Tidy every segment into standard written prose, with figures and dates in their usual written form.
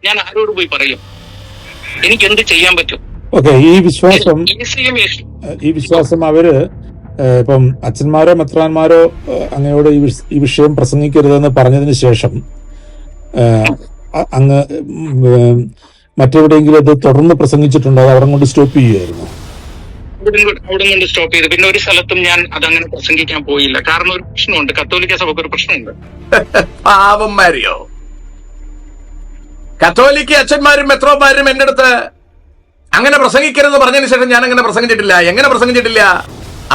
ഞാൻ ആരോട് പോയി പറയും? എനിക്ക് എന്ത് ചെയ്യാൻ പറ്റും? ഓക്കെ, ഈ വിശ്വാസം അവര് ഇപ്പം അച്ഛന്മാരോ മെത്രാന്മാരോ അങ്ങയോട് ഈ വിഷയം പ്രസംഗിക്കരുതെന്ന് പറഞ്ഞതിന് ശേഷം അങ്ങ് മറ്റെവിടെയെങ്കിലും അത് തുടർന്ന് പ്രസംഗിച്ചിട്ടുണ്ടോ? അത് അവിടെ കൊണ്ട് സ്റ്റോപ്പ് ചെയ്യുമായിരുന്നു? അവിടെ കൊണ്ട് സ്റ്റോപ്പ് ചെയ്തു. പിന്നെ ഒരു സ്ഥലത്തും ഞാൻ അതങ്ങനെ പ്രസംഗിക്കാൻ പോയില്ല. കാരണം ഒരു പ്രശ്നമുണ്ട്, കത്തോലിക്ക സഭയ്ക്ക് ഒരു പ്രശ്നമുണ്ട്. പാവന്മാരെയോ, കത്തോലിക്ക അച്ഛന്മാരും മെത്രോന്മാരും എന്റെ അടുത്ത് അങ്ങനെ പ്രസംഗിക്കരുത് പറഞ്ഞതിന് ശേഷം ഞാൻ അങ്ങനെ പ്രസംഗിച്ചിട്ടില്ല. എങ്ങനെ പ്രസംഗിച്ചിട്ടില്ല?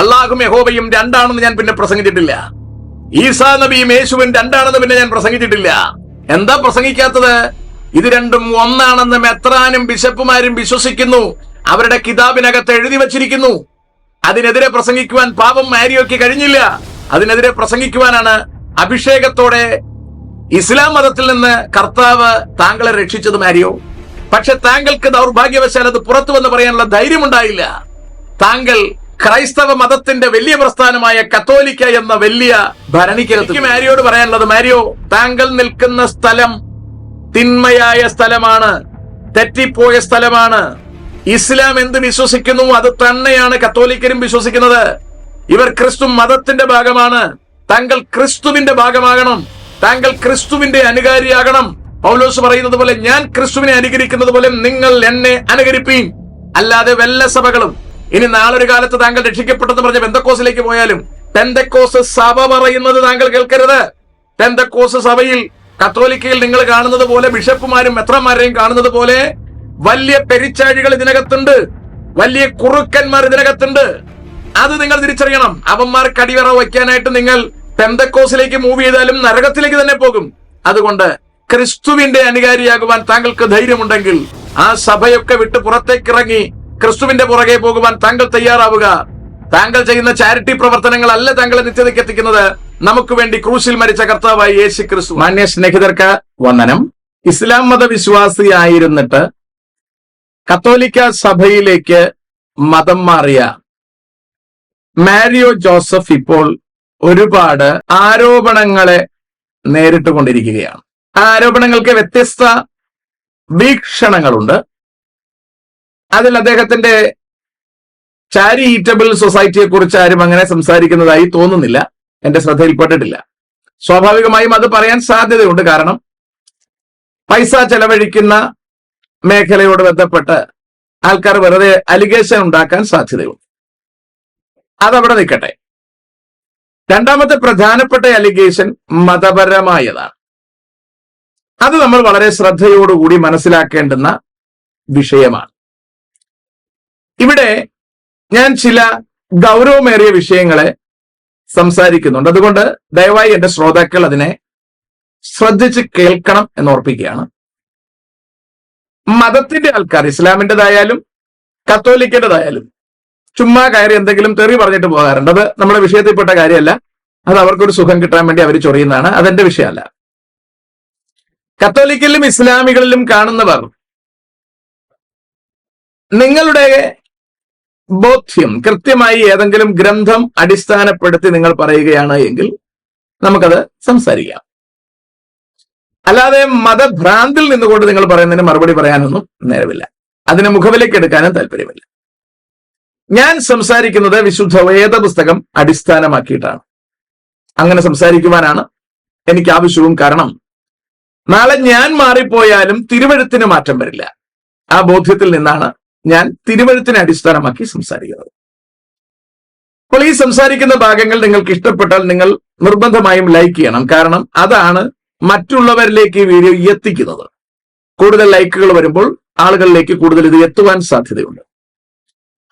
അള്ളാഹും യഹോവയും രണ്ടാണെന്ന് ഞാൻ പിന്നെ പ്രസംഗിച്ചിട്ടില്ല. ഈസാ നബിയും യേശുവും രണ്ടാണെന്ന് പിന്നെ ഞാൻ പ്രസംഗിച്ചിട്ടില്ല. എന്താ പ്രസംഗിക്കാത്തത്? ഇത് രണ്ടും ഒന്നാണെന്ന് മെത്രാനും ബിഷപ്പുമാരും വിശ്വസിക്കുന്നു. അവരുടെ കിതാബിനകത്ത് എഴുതി വച്ചിരിക്കുന്നു. അതിനെതിരെ പ്രസംഗിക്കുവാൻ പാവം മാരിയോയ്ക്ക് കഴിഞ്ഞില്ല. അതിനെതിരെ പ്രസംഗിക്കുവാനാണ് അഭിഷേകത്തോടെ ഇസ്ലാം മതത്തിൽ നിന്ന് കർത്താവ് താങ്കളെ രക്ഷിച്ചത് മാരിയോ. പക്ഷെ താങ്കൾക്ക് ദൗർഭാഗ്യവശാൽ അത് പുറത്തു വന്ന് പറയാനുള്ള ധൈര്യമുണ്ടായില്ല. താങ്കൾ ക്രൈസ്തവ മതത്തിന്റെ വലിയ പ്രസ്ഥാനമായ കത്തോലിക്ക എന്ന വലിയ ഭരണിക്കകത്ത് മാരിയോട് പറയാനുള്ളത്, മാരിയോ, താങ്കൾ നിൽക്കുന്ന സ്ഥലം തിന്മയായ സ്ഥലമാണ്, തെറ്റിപ്പോയ സ്ഥലമാണ്. ഇസ്ലാം എന്ത് വിശ്വസിക്കുന്നു അത് തന്നെയാണ് കത്തോലിക്കരും വിശ്വസിക്കുന്നത്. ഇവർ ക്രിസ്തു മതത്തിന്റെ ഭാഗമാണ്. താങ്കൾ ക്രിസ്തുവിന്റെ ഭാഗമാകണം. താങ്കൾ ക്രിസ്തുവിന്റെ അനുകാരിയാകണം. പൗലോസ് പറയുന്നത് പോലെ, ഞാൻ ക്രിസ്തുവിനെ അനുകരിക്കുന്നത് പോലെ നിങ്ങൾ എന്നെ അനുകരിപ്പീൻ. അല്ലാതെ വല്ല സഭകളും ഇനി നാളൊരു കാലത്ത് താങ്കൾ രക്ഷിക്കപ്പെട്ടെന്ന് പറഞ്ഞ പെന്തക്കോസിലേക്ക് പോയാലും പെന്തക്കോസ് സഭ പറയുന്നത് താങ്കൾ കേൾക്കരുത്. പെന്തക്കോസ് സഭയിൽ കത്തോലിക്കയിൽ നിങ്ങൾ കാണുന്നത് പോലെ ബിഷപ്പുമാരും മെത്രന്മാരെയും കാണുന്നത് പോലെ വലിയ പെരിച്ചാഴികൾ ഇതിനകത്തുണ്ട്, വലിയ കുറുക്കന്മാർ ഇതിനകത്തുണ്ട്. അത് നിങ്ങൾ തിരിച്ചറിയണം. അവന്മാർക്ക് അടിവറ വയ്ക്കാനായിട്ട് നിങ്ങൾ പെന്തക്കോസിലേക്ക് മൂവ് ചെയ്താലും നരകത്തിലേക്ക് തന്നെ പോകും. അതുകൊണ്ട് ക്രിസ്തുവിന്റെ അനുകാരിയാകുവാൻ താങ്കൾക്ക് ധൈര്യമുണ്ടെങ്കിൽ ആ സഭയൊക്കെ വിട്ട് പുറത്തേക്കിറങ്ങി ക്രിസ്തുവിന്റെ പുറകെ പോകുവാൻ താങ്കൾ തയ്യാറാവുക. താങ്കൾ ചെയ്യുന്ന ചാരിറ്റി പ്രവർത്തനങ്ങളല്ല താങ്കളെ നിത്യതയ്ക്ക് എത്തിക്കുന്നത്. നമുക്ക് വേണ്ടി ക്രൂശിൽ മരിച്ച കർത്താവായി യേശു ക്രിസ്തു. മാന്യ സ്നേഹിതർക്ക് വന്ദനം. ഇസ്ലാം മതവിശ്വാസിയായിരുന്നിട്ട് കത്തോലിക്ക സഭയിലേക്ക് മതം മാറിയ മാരിയോ ജോസഫ് ഇപ്പോൾ ഒരുപാട് ആരോപണങ്ങളെ നേരിട്ടുകൊണ്ടിരിക്കുകയാണ്. ആ ആരോപണങ്ങൾക്ക് വ്യത്യസ്ത വീക്ഷണങ്ങളുണ്ട്. അതിൽ അദ്ദേഹത്തിന്റെ ചാരിറ്റബിൾ സൊസൈറ്റിയെ കുറിച്ച് ആരും അങ്ങനെ സംസാരിക്കുന്നതായി തോന്നുന്നില്ല, എന്റെ ശ്രദ്ധയിൽപ്പെട്ടിട്ടില്ല. സ്വാഭാവികമായും അത് പറയാൻ സാധ്യതയുണ്ട്. കാരണം പൈസ ചെലവഴിക്കുന്ന മേഖലയോട് ബന്ധപ്പെട്ട് ആൾക്കാർ വെറുതെ അലിഗേഷൻ ഉണ്ടാക്കാൻ സാധ്യതയുണ്ട്. അതവിടെ നിൽക്കട്ടെ. രണ്ടാമത്തെ പ്രധാനപ്പെട്ട അലിഗേഷൻ മതപരമായതാണ്. അത് നമ്മൾ വളരെ ശ്രദ്ധയോടുകൂടി മനസ്സിലാക്കേണ്ടുന്ന വിഷയമാണ്. ഇവിടെ ഞാൻ ചില ഗൗരവമേറിയ വിഷയങ്ങളെ സംസാരിക്കുന്നുണ്ട്. അതുകൊണ്ട് ദയവായി എന്റെ ശ്രോതാക്കൾ അതിനെ ശ്രദ്ധിച്ച് കേൾക്കണം എന്നോർപ്പിക്കുകയാണ്. മതത്തിന്റെ ആൾക്കാർ, ഇസ്ലാമിൻ്റെതായാലും കത്തോലിക്കൻ്റെതായാലും, ചുമ്മാ കയറി എന്തെങ്കിലും തെറി പറഞ്ഞിട്ട് പോകാറുണ്ട്. അത് നമ്മുടെ വിഷയത്തിൽപ്പെട്ട കാര്യമല്ല. അത് അവർക്കൊരു സുഖം കിട്ടാൻ വേണ്ടി അവർ ചൊറിയുന്നതാണ്. അതെന്റെ വിഷയമല്ല. കത്തോലിക്കലിലും ഇസ്ലാമികളിലും കാണുന്നവർ നിങ്ങളുടെ ബോധ്യം കൃത്യമായി ഏതെങ്കിലും ഗ്രന്ഥം അടിസ്ഥാനപ്പെടുത്തി നിങ്ങൾ പറയുകയാണ് എങ്കിൽ നമുക്കത് സംസാരിക്കാം. അല്ലാതെ മതഭ്രാന്തിൽ നിന്നുകൊണ്ട് നിങ്ങൾ പറയുന്നതിന് മറുപടി പറയാനൊന്നും നേരമില്ല. അതിനെ മുഖവിലേക്ക് എടുക്കാനും താല്പര്യമില്ല. ഞാൻ സംസാരിക്കുന്നത് വിശുദ്ധ വേദപുസ്തകം അടിസ്ഥാനമാക്കിയിട്ടാണ്. അങ്ങനെ സംസാരിക്കുവാനാണ് എനിക്ക് ആവശ്യവും. കാരണം നാളെ ഞാൻ മാറിപ്പോയാലും തിരുവഴുത്തിന് മാറ്റം വരില്ല. ആ ബോധ്യത്തിൽ നിന്നാണ് ഞാൻ തിരുവഴുത്തിനെ അടിസ്ഥാനമാക്കി സംസാരിക്കുന്നത്. അപ്പോൾ ഈ സംസാരിക്കുന്ന ഭാഗങ്ങൾ നിങ്ങൾക്ക് ഇഷ്ടപ്പെട്ടാൽ നിങ്ങൾ നിർബന്ധമായും ലൈക്ക് ചെയ്യണം. കാരണം അതാണ് മറ്റുള്ളവരിലേക്ക് ഈ വീഡിയോ എത്തിക്കുന്നത്. കൂടുതൽ ലൈക്കുകൾ വരുമ്പോൾ ആളുകളിലേക്ക് കൂടുതൽ ഇത് എത്തുവാൻ സാധ്യതയുണ്ട്.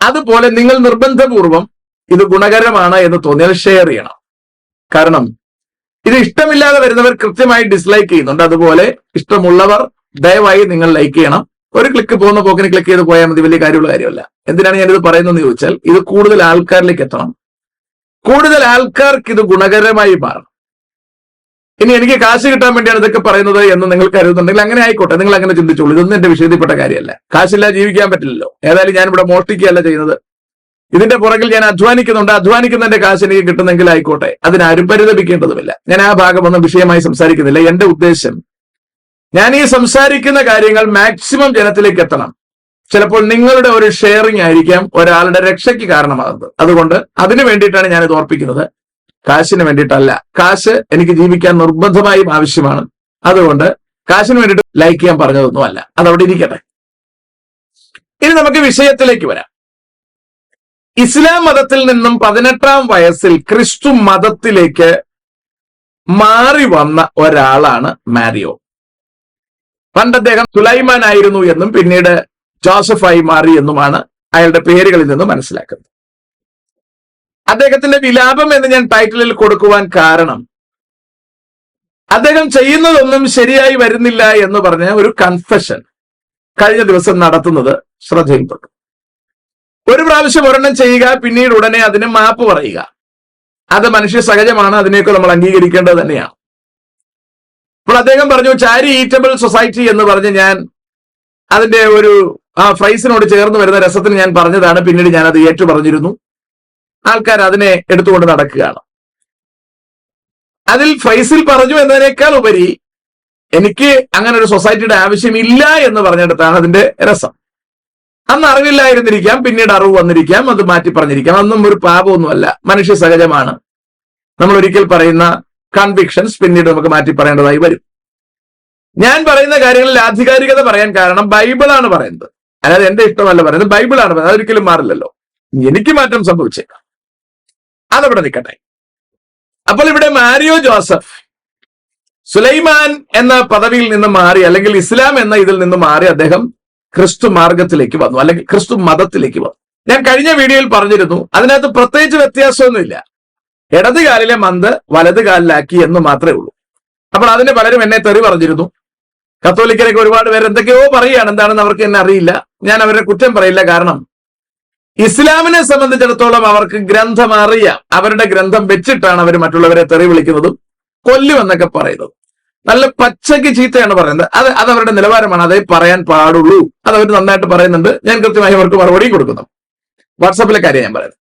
അതുപോലെ നിങ്ങൾ നിർബന്ധപൂർവം ഇത് ഗുണകരമാണ് എന്ന് തോന്നിയാൽ ഷെയർ ചെയ്യണം. കാരണം ഇത് ഇഷ്ടമില്ലാതെ വരുന്നവർ കൃത്യമായി ഡിസ്ലൈക്ക് ചെയ്യുന്നുണ്ട്. അതുപോലെ ഇഷ്ടമുള്ളവർ ദയവായി നിങ്ങൾ ലൈക്ക് ചെയ്യണം. ഒരു ക്ലിക്ക് പോകുന്ന പോക്കിന് ക്ലിക്ക് ചെയ്ത് പോയാൽ മതി. വലിയ കാര്യമുള്ള കാര്യമല്ല. എന്തിനാണ് ഞാനിത് പറയുന്നതെന്ന് ചോദിച്ചാൽ, ഇത് കൂടുതൽ ആൾക്കാരിലേക്ക് എത്തണം. കൂടുതൽ ആൾക്കാർക്ക് ഇത് ഗുണകരമായി മാറണം. ഇനി എനിക്ക് കാശ് കിട്ടാൻ വേണ്ടിയാണ് ഇതൊക്കെ പറയുന്നത് എന്ന് നിങ്ങൾ കരുതുന്നുണ്ടെങ്കിൽ അങ്ങനെ ആയിക്കോട്ടെ, നിങ്ങൾ അങ്ങനെ ചിന്തിച്ചോളൂ. ഇതൊന്നും എന്റെ വിഷയത്തിൽപ്പെട്ട കാര്യമല്ല. കാശില്ലാതെ ജീവിക്കാൻ പറ്റില്ലല്ലോ. ഏതായാലും ഞാനിവിടെ മോഷ്ടിക്കുകയല്ല ചെയ്യുന്നത്. ഇതിന്റെ പുറകിൽ ഞാൻ അധ്വാനിക്കുന്നുണ്ട്. അധ്വാനിക്കുന്നതിന്റെ കാശ് എനിക്ക് കിട്ടുന്നെങ്കിൽ ആയിക്കോട്ടെ, അതിനാരും പരിതപിക്കേണ്ടതുമില്ല. ഞാൻ ആ ഭാഗമൊന്നും വിഷയമായി സംസാരിക്കുന്നില്ല. എന്റെ ഉദ്ദേശം ഞാൻ ഈ സംസാരിക്കുന്ന കാര്യങ്ങൾ മാക്സിമം ജനത്തിലേക്ക് എത്തണം. ചിലപ്പോൾ നിങ്ങളുടെ ഒരു ഷെയറിംഗ് ആയിരിക്കാം ഒരാളുടെ രക്ഷയ്ക്ക് കാരണമാകുന്നത്. അതുകൊണ്ട് അതിനു വേണ്ടിയിട്ടാണ് ഞാനിത് ഓർപ്പിക്കുന്നത്, കാശിന് വേണ്ടിയിട്ടല്ല. കാശ് എനിക്ക് ജീവിക്കാൻ നിർബന്ധമായും ആവശ്യമാണ്. അതുകൊണ്ട് കാശിന് വേണ്ടിയിട്ട് ലൈക്ക് ചെയ്യാൻ പറഞ്ഞതൊന്നുമല്ല. അതവിടെ ഇരിക്കട്ടെ. ഇനി നമുക്ക് വിഷയത്തിലേക്ക് വരാം. ഇസ്ലാം മതത്തിൽ നിന്നും 18-ാം വയസ്സിൽ ക്രിസ്തു മതത്തിലേക്ക് മാറി വന്ന ഒരാളാണ് മാരിയോ. പണ്ട് അദ്ദേഹം സുലൈമാൻ ആയിരുന്നു എന്നും പിന്നീട് ജോസഫായി മാറി എന്നുമാണ് അയാളുടെ പേരുകളിൽ നിന്ന് മനസ്സിലാക്കുന്നത്. അദ്ദേഹത്തിന്റെ വിലാപം എന്ന് ഞാൻ ടൈറ്റിലിൽ കൊടുക്കുവാൻ കാരണം, അദ്ദേഹം ചെയ്യുന്നതൊന്നും ശരിയായി വരുന്നില്ല എന്ന് പറഞ്ഞ ഒരു കൺഫെഷൻ കഴിഞ്ഞ ദിവസം നടത്തുന്നത് ശ്രദ്ധയിൽപ്പെട്ടു. ഒരു പ്രാവശ്യം ഒരെണ്ണം ചെയ്യുക, പിന്നീട് ഉടനെ അതിന് മാപ്പ് പറയുക, അത് മനുഷ്യ സഹജമാണ്. അതിനെയൊക്കെ നമ്മൾ അംഗീകരിക്കേണ്ടത് തന്നെയാണ്. അപ്പോൾ അദ്ദേഹം പറഞ്ഞു ചാരിറ്റബിൾ സൊസൈറ്റി എന്ന് പറഞ്ഞ് ഞാൻ അതിന്റെ ഒരു ഫ്രൈസിനോട് ചേർന്ന് വരുന്ന രസത്തിന് ഞാൻ പറഞ്ഞതാണ്. പിന്നീട് ഞാൻ അത് ഏറ്റു പറഞ്ഞിരുന്നു. ആൾക്കാർ അതിനെ എടുത്തുകൊണ്ട് നടക്കുകയാണ്. അതിൽ ഫ്രൈസിൽ പറഞ്ഞു എന്നതിനേക്കാൾ ഉപരി എനിക്ക് അങ്ങനെ ഒരു സൊസൈറ്റിയുടെ ആവശ്യമില്ല എന്ന് പറഞ്ഞെടുത്താണ് അതിന്റെ രസം. അന്ന് അറിവില്ലായിരുന്നിരിക്കാം, പിന്നീട് അറിവ് വന്നിരിക്കാം, അത് മാറ്റി പറഞ്ഞിരിക്കാം. അന്നും ഒരു പാപമൊന്നുമല്ല, മനുഷ്യ സഹജമാണ്. നമ്മൾ ഒരിക്കൽ പറയുന്ന കൺവിക്ഷൻസ് പിന്നീട് നമുക്ക് മാറ്റി പറയേണ്ടതായി വരും. ഞാൻ പറയുന്ന കാര്യങ്ങളിൽ ആധികാരികത പറയാൻ കാരണം ബൈബിളാണ് പറയുന്നത്, അതായത് എന്റെ ഇഷ്ടമല്ല പറയുന്നത്, ബൈബിളാണ് പറയുന്നത്. അതൊരിക്കലും മാറില്ലല്ലോ. എനിക്ക് മാറ്റം സംഭവിച്ചേക്കാം, അതവിടെ നിൽക്കട്ടെ. അപ്പോൾ ഇവിടെ മാരിയോ ജോസഫ് സുലൈമാൻ എന്ന പദവിയിൽ നിന്ന് മാറി, അല്ലെങ്കിൽ ഇസ്ലാം എന്ന ഇതിൽ നിന്ന് മാറി അദ്ദേഹം ക്രിസ്തു മാർഗത്തിലേക്ക് വന്നു, അല്ലെങ്കിൽ ക്രിസ്തു മതത്തിലേക്ക് വന്നു. ഞാൻ കഴിഞ്ഞ വീഡിയോയിൽ പറഞ്ഞിരുന്നു, അതിനകത്ത് പ്രത്യേകിച്ച് വ്യത്യാസമൊന്നുമില്ല. ഇടത് കാലിലെ മന്ത് വലത് കാലിലാക്കി എന്ന് മാത്രമേ ഉള്ളൂ. അപ്പോൾ അതിന് പലരും എന്നെ തെറി പറഞ്ഞിരുന്നു. കത്തോലിക്കരൊക്കെ ഒരുപാട് പേര് എന്തൊക്കെയോ പറയുകയാണ്, എന്താണെന്ന് അവർക്ക് എന്നെ അറിയില്ല. ഞാൻ അവരെ കുറ്റം പറയില്ല. കാരണം ഇസ്ലാമിനെ സംബന്ധിച്ചിടത്തോളം അവർക്ക് ഗ്രന്ഥം അറിയാം. അവരുടെ ഗ്രന്ഥം വെച്ചിട്ടാണ് അവർ മറ്റുള്ളവരെ തെറി വിളിക്കുന്നതും കൊല്ലുമെന്നൊക്കെ പറയുന്നത്. നല്ല പച്ചയ്ക്ക് ചീത്തയാണ് പറയുന്നത്. അത് അവരുടെ നിലവാരമാണ്, അതേ പറയാൻ പാടുള്ളൂ. അത് അവർ നന്നായിട്ട് പറയുന്നുണ്ട്. ഞാൻ കൃത്യമായി അവർക്ക് മറുപടിയും കൊടുക്കുന്നു. വാട്സാപ്പിലെ കാര്യം ഞാൻ പറയുന്നത്.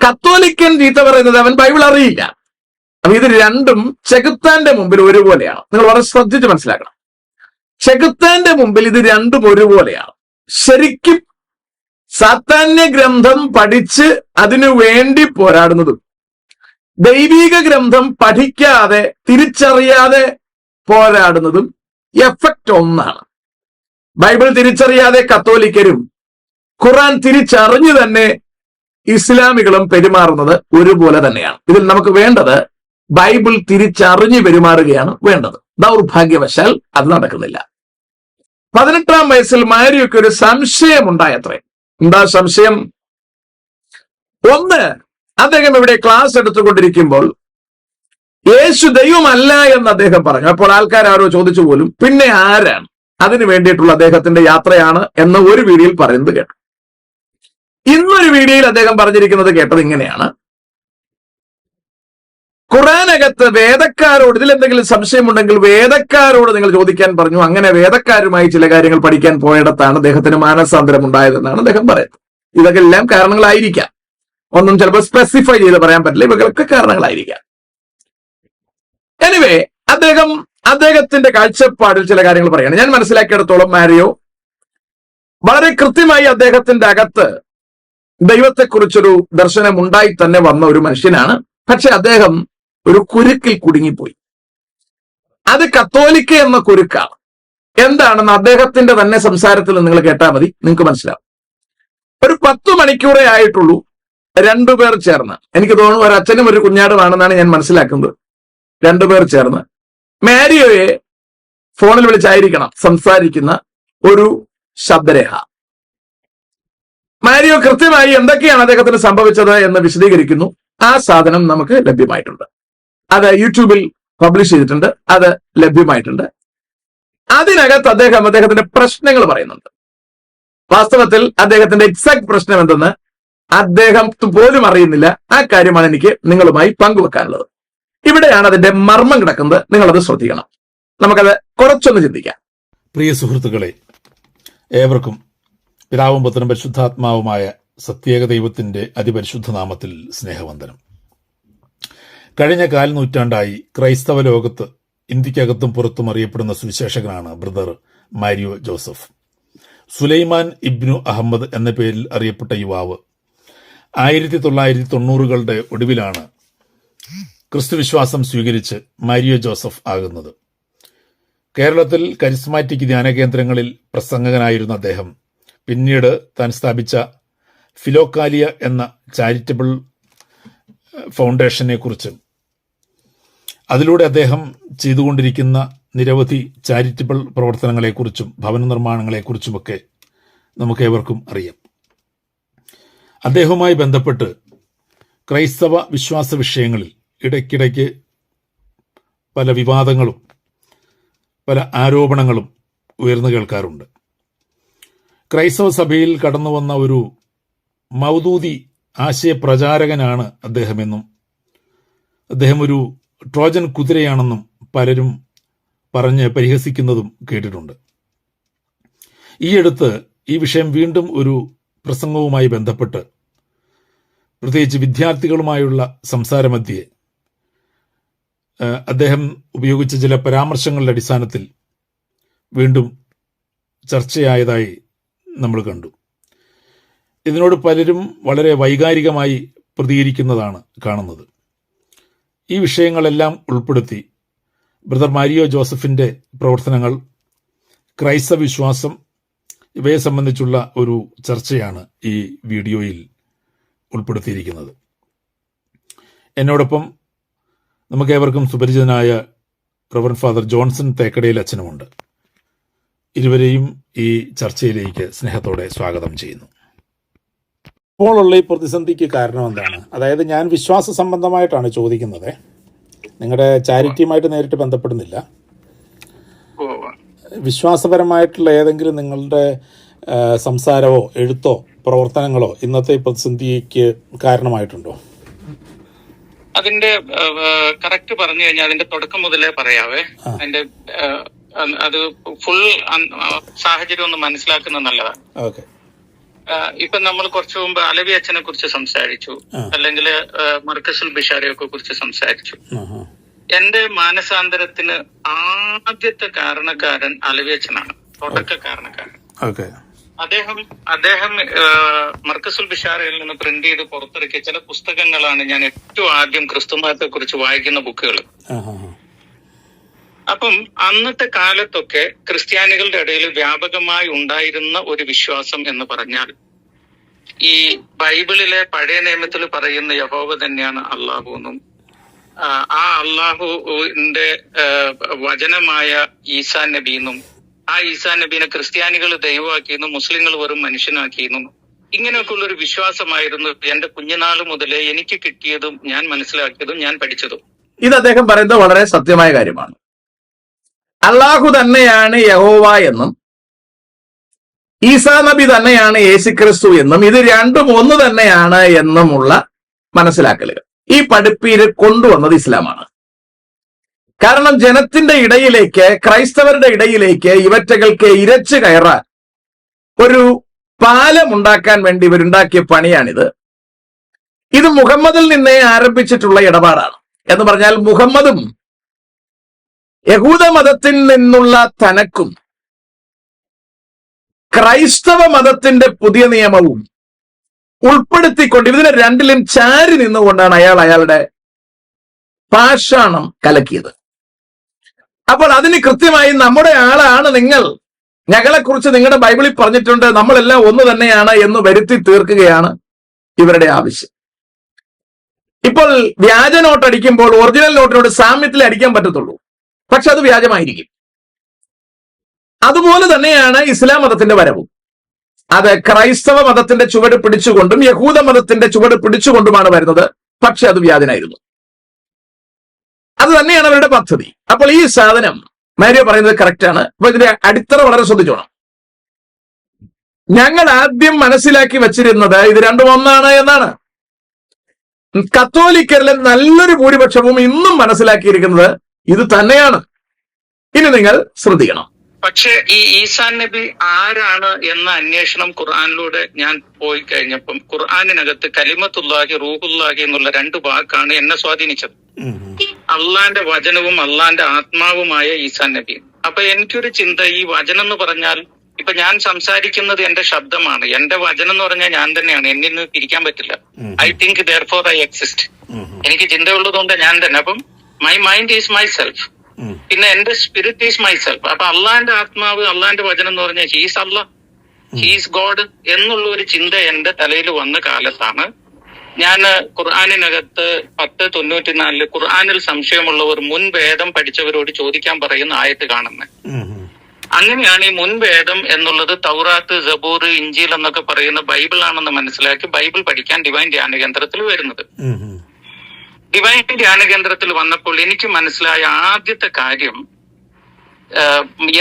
കത്തോലിക്കൻ ചീത്ത പറയുന്നത് അവൻ ബൈബിൾ അറിയില്ല. അപ്പൊ ഇത് രണ്ടും ചെകുത്താന്റെ മുമ്പിൽ ഒരുപോലെയാണ്. നിങ്ങൾ വളരെ ശ്രദ്ധിച്ച് മനസ്സിലാക്കണം. ചെകുത്താന്റെ മുമ്പിൽ ഇത് രണ്ടും ഒരുപോലെയാണ്. ശരിക്കും സാത്താന്യ ഗ്രന്ഥം പഠിച്ച് അതിനു വേണ്ടി പോരാടുന്നതും ദൈവിക ഗ്രന്ഥം പഠിക്കാതെ തിരിച്ചറിയാതെ പോരാടുന്നതും എഫക്റ്റ് ഒന്നാണ്. ബൈബിൾ തിരിച്ചറിയാതെ കത്തോലിക്കരും ഖുർആൻ തിരിച്ചറിഞ്ഞു തന്നെ ഇസ്ലാമികളും പെരുമാറുന്നത് ഒരുപോലെ തന്നെയാണ്. ഇതിൽ നമുക്ക് വേണ്ടത് ബൈബിൾ തിരിച്ചറിഞ്ഞു പെരുമാറുകയാണ് വേണ്ടത്. ദൗർഭാഗ്യവശാൽ അത് നടക്കുന്നില്ല. 18-ാം വയസ്സിൽ മാരിയൊക്കെ ഒരു സംശയം ഉണ്ടായത്രേ. എന്താ സംശയം? ഒന്ന്, അദ്ദേഹം ഇവിടെ ക്ലാസ് എടുത്തുകൊണ്ടിരിക്കുമ്പോൾ യേശു ദൈവമല്ല എന്ന് അദ്ദേഹം പറഞ്ഞു. അപ്പോൾ ആൾക്കാർ ആരോ ചോദിച്ചു പോലും, പിന്നെ ആരാണ്? അതിനു വേണ്ടിയിട്ടുള്ള അദ്ദേഹത്തിന്റെ യാത്രയാണ് എന്ന് ഒരു വീഡിയോയിൽ പറയുന്നത് കേട്ടു. ഇന്നൊരു വീഡിയോയിൽ അദ്ദേഹം പറഞ്ഞിരിക്കുന്നത് കേട്ടത് ഇങ്ങനെയാണ്: ഖുറാനകത്ത് വേദക്കാരോട് ഇതിലെന്തെങ്കിലും സംശയമുണ്ടെങ്കിൽ വേദക്കാരോട് നിങ്ങൾ ചോദിക്കാൻ പറഞ്ഞു. അങ്ങനെ വേദക്കാരുമായി ചില കാര്യങ്ങൾ പഠിക്കാൻ പോയിടത്താണ് അദ്ദേഹത്തിന് മാനസാന്തരം ഉണ്ടായതെന്നാണ് അദ്ദേഹം പറയുന്നത്. ഇതൊക്കെ എല്ലാം കാരണങ്ങളായിരിക്കാം. ഒന്നും ചിലപ്പോൾ സ്പെസിഫൈ ചെയ്ത് പറയാൻ പറ്റില്ല. ഇവകളൊക്കെ കാരണങ്ങളായിരിക്കാം. എനിവേ, അദ്ദേഹത്തിന്റെ കാഴ്ചപ്പാടിൽ ചില കാര്യങ്ങൾ പറയാണ്. ഞാൻ മനസ്സിലാക്കിയിടത്തോളം മാരിയോ വളരെ കൃത്യമായി അദ്ദേഹത്തിന്റെ അകത്ത് ദൈവത്തെക്കുറിച്ചൊരു ദർശനം ഉണ്ടായി തന്നെ വന്ന ഒരു മനുഷ്യനാണ്. പക്ഷെ അദ്ദേഹം ഒരു കുരുക്കിൽ കുടുങ്ങിപ്പോയി. അത് കത്തോലിക്ക എന്ന കുരുക്കാണ്. എന്താണെന്ന് അദ്ദേഹത്തിന്റെ തന്നെ സംസാരത്തിൽ നിങ്ങൾ കേട്ടാൽ മതി, നിങ്ങൾക്ക് മനസ്സിലാവും. ഒരു 10 മണിക്കൂറേ ആയിട്ടുള്ളൂ. രണ്ടുപേർ ചേർന്ന്, എനിക്ക് തോന്നുന്നു ഒരു അച്ഛനും ഒരു കുഞ്ഞാടുമാണെന്നാണ് ഞാൻ മനസ്സിലാക്കുന്നത്, രണ്ടുപേർ ചേർന്ന് മാരിയോയെ ഫോണിൽ വിളിച്ചായിരിക്കണം സംസാരിക്കുന്ന ഒരു ശബ്ദരേഖ. മാരിയോ കൃത്യമായി എന്തൊക്കെയാണ് അദ്ദേഹത്തിന് സംഭവിച്ചത് എന്ന് വിശദീകരിക്കുന്നു. ആ സാധനം നമുക്ക് ലഭ്യമായിട്ടുണ്ട്. അത് യൂട്യൂബിൽ പബ്ലിഷ് ചെയ്തിട്ടുണ്ട്. അത് ലഭ്യമായിട്ടുണ്ട്. അതിനകത്ത് അദ്ദേഹത്തിന്റെ പ്രശ്നങ്ങൾ പറയുന്നുണ്ട്. വാസ്തവത്തിൽ അദ്ദേഹത്തിന്റെ എക്സാക്ട് പ്രശ്നം എന്തെന്ന് അദ്ദേഹം പോലും അറിയുന്നില്ല. ആ കാര്യമാണ് എനിക്ക് നിങ്ങളുമായി പങ്കുവെക്കാനുള്ളത്. ഇവിടെയാണ് അതിന്റെ മർമ്മം കിടക്കുന്നത്. നിങ്ങളത് ശ്രദ്ധിക്കണം. നമുക്കത് കുറച്ചൊന്ന് ചിന്തിക്കാം. പ്രിയ സുഹൃത്തുക്കളെ, ഏവർക്കും പിതാവും പുത്രനും പരിശുദ്ധാത്മാവുമായ സത്യേക ദൈവത്തിന്റെ അതിപരിശുദ്ധ നാമത്തിൽ സ്നേഹവന്ദനം. കഴിഞ്ഞ 4 നൂറ്റാണ്ടായി ക്രൈസ്തവ ലോകത്ത് ഇന്ത്യക്കകത്തും പുറത്തും അറിയപ്പെടുന്ന സുവിശേഷകനാണ് brother Mario Joseph. Sulaiman Ibn Ahmed എന്ന പേരിൽ അറിയപ്പെട്ട യുവാവ് 1990കളുടെ ഒടുവിലാണ് ക്രിസ്തുവിശ്വാസം സ്വീകരിച്ച് മാരിയോ ജോസഫ് ആകുന്നത്. കേരളത്തിൽ കരിസ്മാറ്റിക് ധ്യാനകേന്ദ്രങ്ങളിൽ പ്രസംഗകനായിരുന്ന അദ്ദേഹം പിന്നീട് താൻ സ്ഥാപിച്ച ഫിലോക്കാലിയ എന്ന ചാരിറ്റബിൾ ഫൗണ്ടേഷനെ കുറിച്ചും അതിലൂടെ അദ്ദേഹം ചെയ്തുകൊണ്ടിരിക്കുന്ന നിരവധി ചാരിറ്റബിൾ പ്രവർത്തനങ്ങളെക്കുറിച്ചും ഭവന നിർമ്മാണങ്ങളെക്കുറിച്ചുമൊക്കെ നമുക്കേവർക്കും അറിയാം. അദ്ദേഹവുമായി ബന്ധപ്പെട്ട് ക്രൈസ്തവ വിശ്വാസ വിഷയങ്ങളിൽ ഇടയ്ക്കിടയ്ക്ക് പല വിവാദങ്ങളും പല ആരോപണങ്ങളും ഉയർന്നു കേൾക്കാറുണ്ട്. ക്രൈസ്തവ സഭയിൽ കടന്നുവന്ന ഒരു മൗദൂദി ആശയപ്രചാരകനാണ് അദ്ദേഹമെന്നും അദ്ദേഹം ഒരു ട്രോജൻ കുതിരയാണെന്നും പലരും പറഞ്ഞ് പരിഹസിക്കുന്നതും കേട്ടിട്ടുണ്ട്. ഈയടുത്ത് ഈ വിഷയം വീണ്ടും ഒരു പ്രസംഗവുമായി ബന്ധപ്പെട്ട് പ്രത്യേകിച്ച് വിദ്യാർത്ഥികളുമായുള്ള സംസാരമധ്യേ അദ്ദേഹം ഉപയോഗിച്ച ചില പരാമർശങ്ങളുടെ അടിസ്ഥാനത്തിൽ വീണ്ടും ചർച്ചയായതായി നമ്മൾ കണ്ടു. ഇതിനോട് പലരും വളരെ വൈകാരികമായി പ്രതികരിക്കുന്നതാണ് കാണുന്നത്. ഈ വിഷയങ്ങളെല്ലാം ഉൾപ്പെടുത്തി ബ്രദർ മാരിയോ ജോസഫിൻ്റെ പ്രവർത്തനങ്ങൾ, ക്രൈസ്തവ വിശ്വാസം ഇവയെ സംബന്ധിച്ചുള്ള ഒരു ചർച്ചയാണ് ഈ വീഡിയോയിൽ ഉൾപ്പെടുത്തിയിരിക്കുന്നത്. എന്നോടൊപ്പം നമുക്കേവർക്കും സുപരിചിതനായ റവറൻ ഫാദർ ജോൺസൺ തേക്കടയിൽ അച്ഛനുമുണ്ട്. ഇരുവരെയും ഈ ചർച്ചയിലേക്ക് സ്നേഹത്തോടെ സ്വാഗതം ചെയ്യുന്നു. ഇപ്പോഴുള്ള ഈ പ്രതിസന്ധിക്ക് കാരണം എന്താണ്? അതായത് ഞാൻ വിശ്വാസ സംബന്ധമായിട്ടാണ് ചോദിക്കുന്നത്, നിങ്ങളുടെ ചാരിറ്റിയുമായിട്ട് നേരിട്ട് ബന്ധപ്പെടുന്നില്ല. വിശ്വാസപരമായിട്ടുള്ള ഏതെങ്കിലും നിങ്ങളുടെ സംസാരമോ എഴുത്തോ പ്രവർത്തനങ്ങളോ ഇന്നത്തെ പ്രതിസന്ധിക്ക് കാരണമായിട്ടുണ്ടോ? അതിന്റെ കറക്റ്റ് പറഞ്ഞു കഴിഞ്ഞാൽ അതിന്റെ തുടക്കം മുതലേ പറയാവേ. അതിന്റെ അത് ഫുൾ സാഹചര്യം ഒന്ന് മനസ്സിലാക്കുന്നത് നല്ലതാണ്. ഓക്കെ. ഇപ്പൊ നമ്മൾ കുറച്ചു മുമ്പ് അലവി അച്ഛനെ കുറിച്ച് സംസാരിച്ചു, അല്ലെങ്കിൽ മർക്കസുൽ ബിഷാരിയൊക്കെ കുറിച്ച് സംസാരിച്ചു. എന്റെ മാനസാന്തരത്തിന് ആദ്യത്തെ കാരണക്കാരൻ അലവി അച്ഛനാണ്, തുടക്ക കാരണക്കാരൻ. അദ്ദേഹം മർക്കസുൽ ബിഷാരയിൽ നിന്ന് പ്രിന്റ് ചെയ്ത് പുറത്തിറക്കിയ ചില പുസ്തകങ്ങളാണ് ഞാൻ ഏറ്റവും ആദ്യം ക്രിസ്തുമതത്തെ കുറിച്ച് വായിക്കുന്ന ബുക്കുകൾ. അപ്പം അന്നത്തെ കാലത്തൊക്കെ ക്രിസ്ത്യാനികളുടെ ഇടയിൽ വ്യാപകമായി ഉണ്ടായിരുന്ന ഒരു വിശ്വാസം എന്ന് പറഞ്ഞാൽ ഈ ബൈബിളിലെ പഴയ നിയമത്തിൽ പറയുന്ന യഹോവ തന്നെയാണ് അള്ളാഹു എന്നും ആ അള്ളാഹുവിന്റെ വചനമായ ഈസാ നബി എന്നും ആ ഈസാ നബീനെ ക്രിസ്ത്യാനികൾ ദൈവമാക്കിയെന്നും മുസ്ലിങ്ങൾ വെറും മനുഷ്യനാക്കിയെന്നും ഇങ്ങനെയൊക്കെയുള്ള ഒരു വിശ്വാസമായിരുന്നു എന്റെ കുഞ്ഞുനാൾ മുതലേ എനിക്ക് കിട്ടിയതും ഞാൻ മനസ്സിലാക്കിയതും ഞാൻ പഠിച്ചതും. ഇത് അദ്ദേഹം പറയുന്നത് വളരെ സത്യമായ കാര്യമാണ്. അള്ളാഹു തന്നെയാണ് യഹോവ എന്നും ഈസാ നബി തന്നെയാണ് യേശുക്രിസ്തു എന്നും ഇത് രണ്ടും ഒന്ന് തന്നെയാണ് എന്നുമുള്ള മനസ്സിലാക്കലുകൾ ഈ പഠിപ്പീര് കൊണ്ടുവന്നത് ഇസ്ലാമാണ്. കാരണം ജനത്തിന്റെ ഇടയിലേക്ക്, ക്രൈസ്തവരുടെ ഇടയിലേക്ക് ഇവറ്റകൾക്ക് ഇരച്ചു കയറാൻ ഒരു പാലം ഉണ്ടാക്കാൻ വേണ്ടി ഇവരുണ്ടാക്കിയ പണിയാണിത്. ഇത് മുഹമ്മദിൽ നിന്നേ ആരംഭിച്ചിട്ടുള്ള ഇടപാടാണ്. എന്ന് പറഞ്ഞാൽ മുഹമ്മദും യഹൂദ മതത്തിൽ നിന്നുള്ള തനക്കും ക്രൈസ്തവ മതത്തിന്റെ പുതിയ നിയമവും ഉൾപ്പെടുത്തിക്കൊണ്ട് ഇതിനെ രണ്ടിലും ചാരി നിന്നുകൊണ്ടാണ് അയാളുടെ പാഷാണം കലക്കിയത്. അപ്പോൾ അതിന് കൃത്യമായി നമ്മുടെ ആളാണ് നിങ്ങൾ, ഞങ്ങളെക്കുറിച്ച് നിങ്ങളുടെ ബൈബിളിൽ പറഞ്ഞിട്ടുണ്ട്, നമ്മളെല്ലാം ഒന്ന് തന്നെയാണ് എന്ന് വരുത്തി തീർക്കുകയാണ് ഇവരുടെ ആവശ്യം. ഇപ്പോൾ വ്യാജ നോട്ട് അടിക്കുമ്പോൾ ഒറിജിനൽ നോട്ടിനോട് സാമ്യത്തിൽ അടിക്കാൻ പറ്റത്തുള്ളൂ, പക്ഷെ അത് വ്യാജമായിരിക്കും. അതുപോലെ തന്നെയാണ് ഇസ്ലാം മതത്തിന്റെ വരവും. അത് ക്രൈസ്തവ മതത്തിന്റെ ചുവട് പിടിച്ചുകൊണ്ടും യഹൂദ മതത്തിന്റെ ചുവട് പിടിച്ചുകൊണ്ടുമാണ് വരുന്നത്, പക്ഷെ അത് വ്യാജനായിരുന്നു. അത് തന്നെയാണ് അവരുടെ പദ്ധതി. അപ്പോൾ ഈ സാധനം മാരിയോ പറയുന്നത് കറക്റ്റാണ്. അപ്പൊ ഇതിന്റെ അടിത്തറ വളരെ ശ്രദ്ധിച്ചോണം. ഞങ്ങൾ ആദ്യം മനസ്സിലാക്കി വച്ചിരുന്നത് ഇത് രണ്ടും ഒന്നാണ് എന്നാണ്. കത്തോലിക്കരിലെ നല്ലൊരു ഭൂരിപക്ഷവും ഇന്നും മനസ്സിലാക്കിയിരിക്കുന്നത് ഇത് തന്നെയാണ്. ഇനി നിങ്ങൾ ശ്രദ്ധിക്കണം. പക്ഷെ ഈ ഈസാ നബി ആരാണ് എന്ന അന്വേഷണം ഖുർആനിലൂടെ ഞാൻ പോയി കഴിഞ്ഞപ്പം ഖുർആനിനകത്ത് കലിമത്തുല്ലാഹി റൂഹുല്ലാഹി എന്നുള്ള 2 വാക്കാണ് എന്നെ സ്വാധീനിച്ചത്. അള്ളാന്റെ വചനവും അള്ളാന്റെ ആത്മാവുമായ ഈസാ നബി. അപ്പൊ എനിക്കൊരു ചിന്ത, ഈ വചനം എന്ന് പറഞ്ഞാൽ ഇപ്പൊ ഞാൻ സംസാരിക്കുന്നത് എന്റെ ശബ്ദമാണ്, എന്റെ വചനം എന്ന് പറഞ്ഞാൽ ഞാൻ തന്നെയാണ്, എന്നിൽ നിന്ന് പിരിക്കാൻ പറ്റില്ല. I think therefore I exist. എനിക്ക് ചിന്ത ഉള്ളതുകൊണ്ട് ഞാൻ തന്നെ. അപ്പം my mind is my self, പിന്നെ എന്റെ സ്പിരിറ്റ് ഈസ് മൈ സെൽഫ്. അപ്പൊ അള്ളാന്റെ ആത്മാവ് അള്ളാന്റെ വചനം എന്ന് പറഞ്ഞാൽ ഹീസ് അള്ളാഹ്, ഹീസ് ഗോഡ് എന്നുള്ള ഒരു ചിന്ത എന്റെ തലയിൽ വന്ന കാലത്താണ് ഞാൻ ഖുർആനിനകത്ത് 10:94 ഖുർആനിൽ സംശയമുള്ളവർ മുൻ വേദം പഠിച്ചവരോട് ചോദിക്കാൻ പറയുന്ന ആയത്ത് കാണുന്നത്. അങ്ങനെയാണ് ഈ മുൻ വേദം എന്നുള്ളത് തൗറാത്ത്, സബൂർ, ഇഞ്ചീൽ എന്നൊക്കെ പറയുന്ന ബൈബിൾ ആണെന്ന് മനസ്സിലാക്കി ബൈബിൾ പഠിക്കാൻ ഡിവൈൻ ധ്യാന കേന്ദ്രത്തിൽ വരുന്നത്. ഡിവൈൻ ധ്യാന കേന്ദ്രത്തിൽ വന്നപ്പോൾ എനിക്ക് മനസ്സിലായ ആദ്യത്തെ കാര്യം,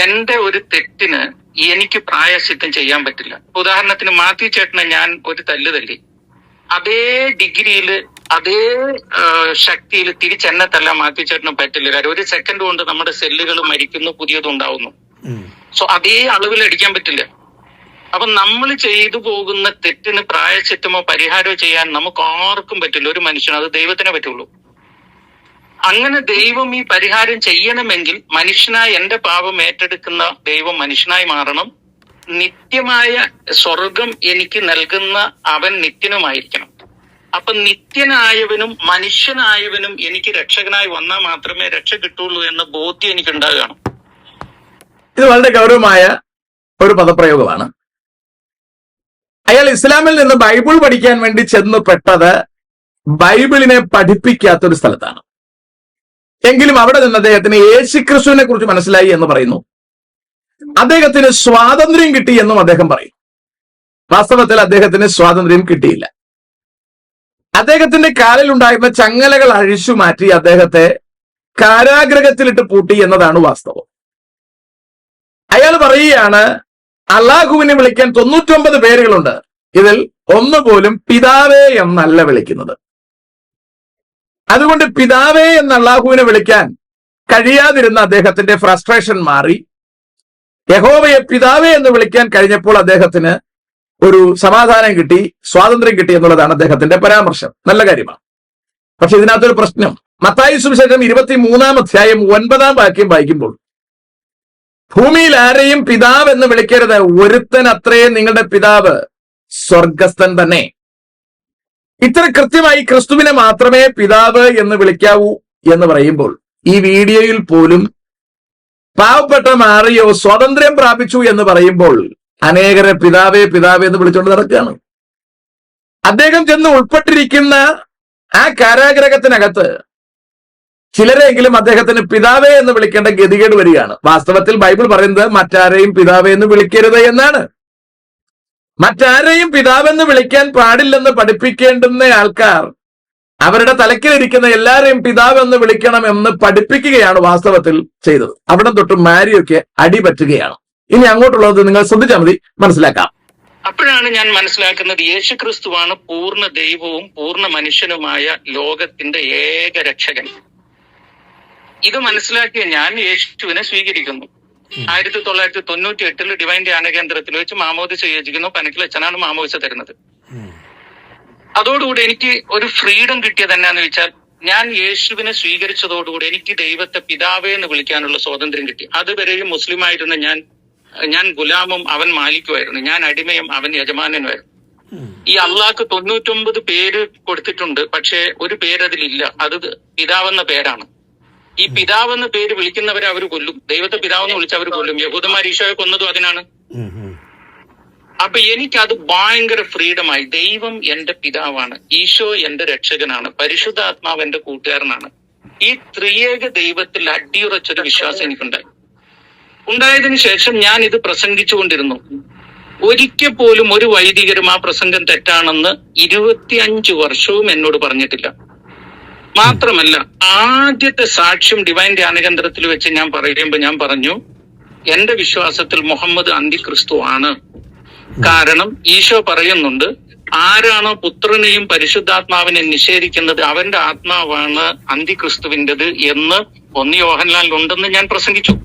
എന്റെ ഒരു തെറ്റിന് എനിക്ക് പ്രായശ്ചിത്തം ചെയ്യാൻ പറ്റില്ല. ഉദാഹരണത്തിന് മാത്യു ചേട്ടനെ ഞാൻ ഒരു തല്ലി, അതേ ഡിഗ്രിയിൽ അതേ ശക്തിയിൽ തിരിച്ചെന്നെ തല്ലാൻ മാത്യു ചേട്ടന് പറ്റില്ല. കാര്യം 1 സെക്കൻഡ് കൊണ്ട് നമ്മുടെ സെല്ലുകൾ മരിക്കുന്നു, പുതിയതുണ്ടാവുന്നു. സോ അതേ അളവിൽ അടിക്കാൻ പറ്റില്ല. അപ്പൊ നമ്മൾ ചെയ്തു പോകുന്ന തെറ്റിന് പ്രായശ്ചിത്തമോ പരിഹാരമോ ചെയ്യാൻ നമുക്ക് ആർക്കും പറ്റില്ല, ഒരു മനുഷ്യന്. അത് ദൈവത്തിനെ പറ്റുള്ളൂ. അങ്ങനെ ദൈവം ഈ പരിഹാരം ചെയ്യണമെങ്കിൽ മനുഷ്യനായി എന്റെ പാപം ഏറ്റെടുക്കുന്ന ദൈവം മനുഷ്യനായി മാറണം. നിത്യമായ സ്വർഗം എനിക്ക് നൽകുന്ന അവൻ നിത്യനുമായിരിക്കണം. അപ്പൊ നിത്യനായവനും മനുഷ്യനായവനും എനിക്ക് രക്ഷകനായി വന്നാൽ മാത്രമേ രക്ഷ കിട്ടുള്ളൂ എന്ന ബോധ്യം എനിക്ക് ഉണ്ടാകുകയാണ്. ഇത് വളരെ ഗൗരവമായ ഒരു പദപ്രയോഗമാണ്. അയാൾ ഇസ്ലാമിൽ നിന്ന് ബൈബിൾ പഠിക്കാൻ വേണ്ടി ചെന്ന് പെട്ടത് ബൈബിളിനെ പഠിപ്പിക്കാത്തൊരു സ്ഥലത്താണ്. എങ്കിലും അവിടെ നിന്ന് അദ്ദേഹത്തിന് യേശുക്രിസ്തുവിനെ കുറിച്ച് മനസ്സിലായി എന്ന് പറയുന്നു. അദ്ദേഹത്തിന് സ്വാതന്ത്ര്യം കിട്ടി എന്നും അദ്ദേഹം പറയും. വാസ്തവത്തിൽ അദ്ദേഹത്തിന് സ്വാതന്ത്ര്യം കിട്ടിയില്ല. അദ്ദേഹത്തിന്റെ കാലിൽ ഉണ്ടായിരുന്ന ചങ്ങലകൾ അഴിച്ചു മാറ്റി അദ്ദേഹത്തെ കാരാഗ്രഹത്തിലിട്ട് പൂട്ടി എന്നതാണ് വാസ്തവം. അയാൾ പറയുകയാണ്, അള്ളാഹുവിനെ വിളിക്കാൻ 99 പേരുകളുണ്ട്, ഇതിൽ ഒന്നുപോലും പിതാവേ എന്നല്ല വിളിക്കുന്നത്. അതുകൊണ്ട് പിതാവേ എന്ന അള്ളാഹുവിനെ വിളിക്കാൻ കഴിയാതിരുന്ന അദ്ദേഹത്തിന്റെ ഫ്രസ്ട്രേഷൻ മാറി യഹോവയെ പിതാവേ എന്ന് വിളിക്കാൻ കഴിഞ്ഞപ്പോൾ അദ്ദേഹത്തിന് ഒരു സമാധാനം കിട്ടി, സ്വാതന്ത്ര്യം കിട്ടി എന്നുള്ളതാണ് അദ്ദേഹത്തിന്റെ പരാമർശം. നല്ല കാര്യമാണ്. പക്ഷെ ഇതിനകത്തൊരു പ്രശ്നം. മത്തായി സുവിശേഷം 23-ാം അധ്യായം 9-ാം വാക്യം വായിക്കുമ്പോൾ, ഭൂമിയിൽ ആരെയും പിതാവ് എന്ന് വിളിക്കരുത്, ഒരുത്തൻ അത്രേ നിങ്ങളുടെ പിതാവ്, സ്വർഗസ്ഥൻ തന്നെ. ഇത്ര കൃത്യമായി ക്രിസ്തുവിനെ മാത്രമേ പിതാവ് എന്ന് വിളിക്കാവൂ എന്ന് പറയുമ്പോൾ, ഈ വീഡിയോയിൽ പോലും പാവപ്പെട്ട മാറിയോ സ്വാതന്ത്ര്യം പ്രാപിച്ചു എന്ന് പറയുമ്പോൾ അനേകരെ പിതാവേ പിതാവേ എന്ന് വിളിച്ചുകൊണ്ട് നടക്കുകയാണ്. അദ്ദേഹം ചെന്ന് ഉൾപ്പെട്ടിരിക്കുന്ന ആ കാരാഗ്രഹത്തിനകത്ത് ചിലരെങ്കിലും അദ്ദേഹത്തിന് പിതാവേ എന്ന് വിളിക്കേണ്ട ഗതികേട് വരികയാണ്. വാസ്തവത്തിൽ ബൈബിൾ പറയുന്നത് മറ്റാരെയും പിതാവേ എന്ന് വിളിക്കരുത് എന്നാണ്. മറ്റാരെയും പിതാവെന്ന് വിളിക്കാൻ പാടില്ലെന്ന് പഠിപ്പിക്കേണ്ടുന്ന ആൾക്കാർ അവരുടെ തലക്കിലിരിക്കുന്ന എല്ലാവരെയും പിതാവെന്ന് വിളിക്കണമെന്ന് പഠിപ്പിക്കുകയാണ് വാസ്തവത്തിൽ ചെയ്തത്. അവിടെ തൊട്ട് മാരിയൊക്കെ അടിപറ്റുകയാണ്. ഇനി അങ്ങോട്ടുള്ളത് നിങ്ങൾ ശ്രദ്ധിച്ചാൽ മതി, മനസ്സിലാക്കാം. അപ്പോഴാണ് ഞാൻ മനസ്സിലാക്കുന്നത് യേശു ക്രിസ്തുവാണ് പൂർണ്ണ ദൈവവും പൂർണ്ണ മനുഷ്യനുമായ ലോകത്തിന്റെ ഏക രക്ഷകൻ. ഇത് മനസ്സിലാക്കിയ ഞാൻ യേശുവിനെ സ്വീകരിക്കുന്നു. 1998 ഡിവൈൻ ധ്യാന കേന്ദ്രത്തിൽ വെച്ച് മാമോദിസ യോജിക്കുന്നു. പനക്കിൽ അച്ഛനാണ് മാമോദിസ തരുന്നത്. അതോടുകൂടി എനിക്ക് ഒരു ഫ്രീഡം കിട്ടിയത് എന്നാന്ന് വെച്ചാൽ, ഞാൻ യേശുവിനെ സ്വീകരിച്ചതോടുകൂടി എനിക്ക് ദൈവത്തെ പിതാവേ എന്ന് വിളിക്കാനുള്ള സ്വാതന്ത്ര്യം കിട്ടി. അതുവരെയും മുസ്ലിം ആയിരുന്ന ഞാൻ ഗുലാമും അവൻ മാലിക്കുമായിരുന്നു, ഞാൻ അടിമയും അവൻ യജമാനനുമായിരുന്നു. ഈ അള്ളാഹ്ക്ക് 99 പേര് കൊടുത്തിട്ടുണ്ട്, പക്ഷെ ഒരു പേര് അതിലില്ല. അത് പിതാവെന്ന പേരാണ്. ഈ പിതാവെന്ന പേര് വിളിക്കുന്നവരെ അവർ കൊല്ലും. ദൈവത്തെ പിതാവെന്ന് വിളിച്ച് അവർ കൊല്ലും. യഹൂദന്മാർ ഈശോയെ കൊന്നതും അതിനാണ്. അപ്പൊ എനിക്കത് ഭയങ്കര ഫ്രീഡമായി. ദൈവം എന്റെ പിതാവാണ്, ഈശോ എന്റെ രക്ഷകനാണ്, പരിശുദ്ധാത്മാവ് എന്റെ കൂട്ടുകാരനാണ്. ഈ ത്രിയേക ദൈവത്തിൽ അടിയുറച്ചൊരു വിശ്വാസം എനിക്കുണ്ടായി. ഉണ്ടായതിനു ശേഷം ഞാൻ ഇത് പ്രസംഗിച്ചുകൊണ്ടിരുന്നു. ഒരിക്കൽ പോലും ഒരു വൈദികരും ആ പ്രസംഗം തെറ്റാണെന്ന് 25 വർഷവും എന്നോട് പറഞ്ഞിട്ടില്ല. മാത്രമല്ല, ആദ്യത്തെ സാക്ഷ്യം ഡിവൈൻ ധ്യാനകേന്ദ്രത്തിൽ വെച്ച് ഞാൻ പറയുമ്പോൾ ഞാൻ പറഞ്ഞു, എന്റെ വിശ്വാസത്തിൽ മുഹമ്മദ് അന്തിക്രിസ്തു ആണ്. കാരണം ഈശോ പറയുന്നുണ്ട്, ആരാണോ പുത്രനെയും പരിശുദ്ധാത്മാവിനെ നിഷേധിക്കുന്നത് അവന്റെ ആത്മാവാണ് അന്തിക്രിസ്തുവിൻ്റെത് എന്ന് 1 യോഹന്നാനിൽ ഉണ്ടെന്ന് ഞാൻ പ്രസംഗിച്ചു.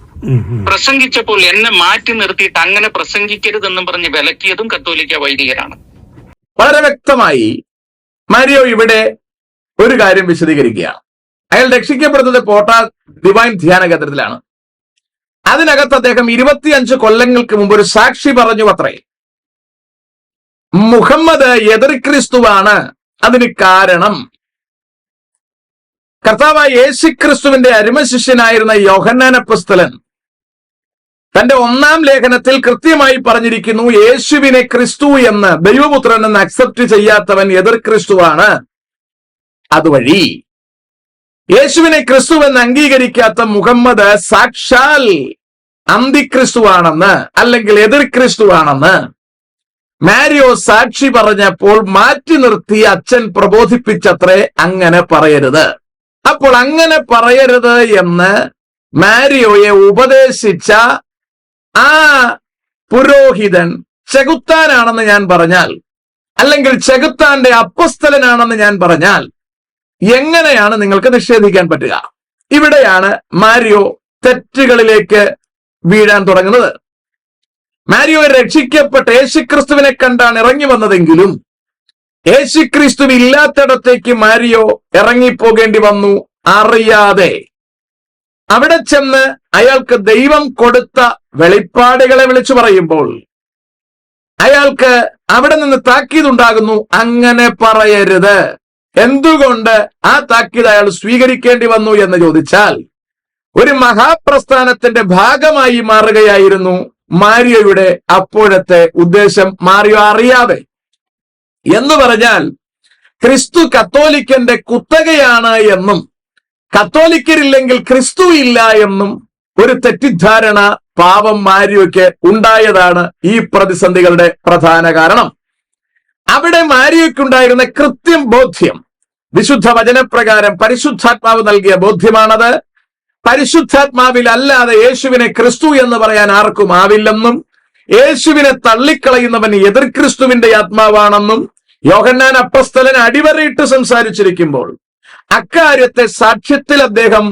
പ്രസംഗിച്ചപ്പോൾ എന്നെ മാറ്റി നിർത്തിയിട്ട് അങ്ങനെ പ്രസംഗിക്കരുതെന്നും പറഞ്ഞ് വിലക്കിയതും കത്തോലിക്ക വൈദികരാണ്. വളരെ വ്യക്തമായി മാരിയോ ഇവിടെ ഒരു കാര്യം വിശദീകരിക്കുകയാണ്. അയാൾ രക്ഷിക്കപ്പെടുന്നത് പോട്ട ഡിവൈൻ ധ്യാന കേന്ദ്രത്തിലാണ്. അതിനകത്ത് അദ്ദേഹം 25 കൊല്ലങ്ങൾക്ക് മുമ്പ് ഒരു സാക്ഷി പറഞ്ഞു അത്രേ, മുഹമ്മദ് എതിർ ക്രിസ്തുവാണ്. അതിന് കാരണം കർത്താവായ യേശുക്രിസ്തുവിന്റെ അരുമശിഷ്യനായിരുന്ന യോഹന്നാൻ അപ്പോസ്തലൻ തന്റെ 1-ാം ലേഖനത്തിൽ കൃത്യമായി പറഞ്ഞിരിക്കുന്നു, യേശുവിനെ ക്രിസ്തു എന്ന് ദൈവപുത്രൻ എന്ന് അക്സെപ്റ്റ് ചെയ്യാത്തവൻ എതിർ ക്രിസ്തുവാണ്. അതുവഴി യേശുവിനെ ക്രിസ്തു എന്ന് അംഗീകരിക്കാത്ത മുഹമ്മദ് സാക്ഷാൽ അന്തിക്രിസ്തുവാണെന്ന് അല്ലെങ്കിൽ എതിർ ക്രിസ്തുവാണെന്ന് മാരിയോ സാക്ഷി പറഞ്ഞപ്പോൾ മാറ്റി നിർത്തി അച്ഛൻ പ്രബോധിപ്പിച്ചത്രേ, അങ്ങനെ പറയരുത്. അപ്പോൾ അങ്ങനെ പറയരുത് എന്ന് മാരിയോയെ ഉപദേശിച്ച ആ പുരോഹിതൻ ചെകുത്താനാണെന്ന് ഞാൻ പറഞ്ഞാൽ, അല്ലെങ്കിൽ ചെകുത്താന്റെ അപ്പസ്തലനാണെന്ന് ഞാൻ പറഞ്ഞാൽ എങ്ങനെയാണ് നിങ്ങൾക്ക് നിഷേധിക്കാൻ പറ്റുക? ഇവിടെയാണ് മാരിയോ തെറ്റുകളിലേക്ക് വീഴാൻ തുടങ്ങുന്നത്. മാരിയോ രക്ഷിക്കപ്പെട്ട യേശുക്രിസ്തുവിനെ കണ്ടാണ് ഇറങ്ങി വന്നതെങ്കിലും യേശുക്രിസ്തു ഇല്ലാത്തിടത്തേക്ക് മാരിയോ ഇറങ്ങിപ്പോകേണ്ടി വന്നു അറിയാതെ. അവിടെ ചെന്ന് അയാൾക്ക് ദൈവം കൊടുത്ത വെളിപ്പാടുകളെ വിളിച്ചു പറയുമ്പോൾ അയാൾക്ക് അവിടെ നിന്ന് താക്കീതുണ്ടാകുന്നു, അങ്ങനെ പറയരുത്. എന്തുകൊണ്ട് ആ താക്കീത് അയാൾ സ്വീകരിക്കേണ്ടി വന്നു എന്ന് ചോദിച്ചാൽ, ഒരു മഹാപ്രസ്ഥാനത്തിന്റെ ഭാഗമായി മാറുകയായിരുന്നു മാരിയോയുടെ അപ്പോഴത്തെ ഉദ്ദേശം. മാരിയോ അറിയാതെ എന്ന് പറഞ്ഞാൽ ക്രിസ്തു കത്തോലിക്കന്റെ കുത്തകയാണ് എന്നും കത്തോലിക്കരില്ലെങ്കിൽ ക്രിസ്തു ഇല്ല എന്നും ഒരു തെറ്റിദ്ധാരണ പാവം മാരിയോയ്ക്ക് ഉണ്ടായതാണ് ഈ പ്രതിസന്ധികളുടെ പ്രധാന കാരണം. അവിടെ മാരിയോയ്ക്കുണ്ടായിരുന്ന കൃത്യം ബോധ്യം വിശുദ്ധ വചനപ്രകാരം പരിശുദ്ധാത്മാവ് നൽകിയ ബോധ്യമാണത്. പരിശുദ്ധാത്മാവിൽ അല്ലാതെ യേശുവിനെ ക്രിസ്തു എന്ന് പറയാൻ ആർക്കും ആവില്ലെന്നും യേശുവിനെ തള്ളിക്കളയുന്നവൻ എതിർ ക്രിസ്തുവിന്റെ ആത്മാവാണെന്നും യോഹന്നാൻ അപ്പോസ്തലൻ അടിവരയിട്ട് സംസാരിച്ചിരിക്കുമ്പോൾ അക്കാര്യത്തെ സാക്ഷ്യത്തിൽ അദ്ദേഹം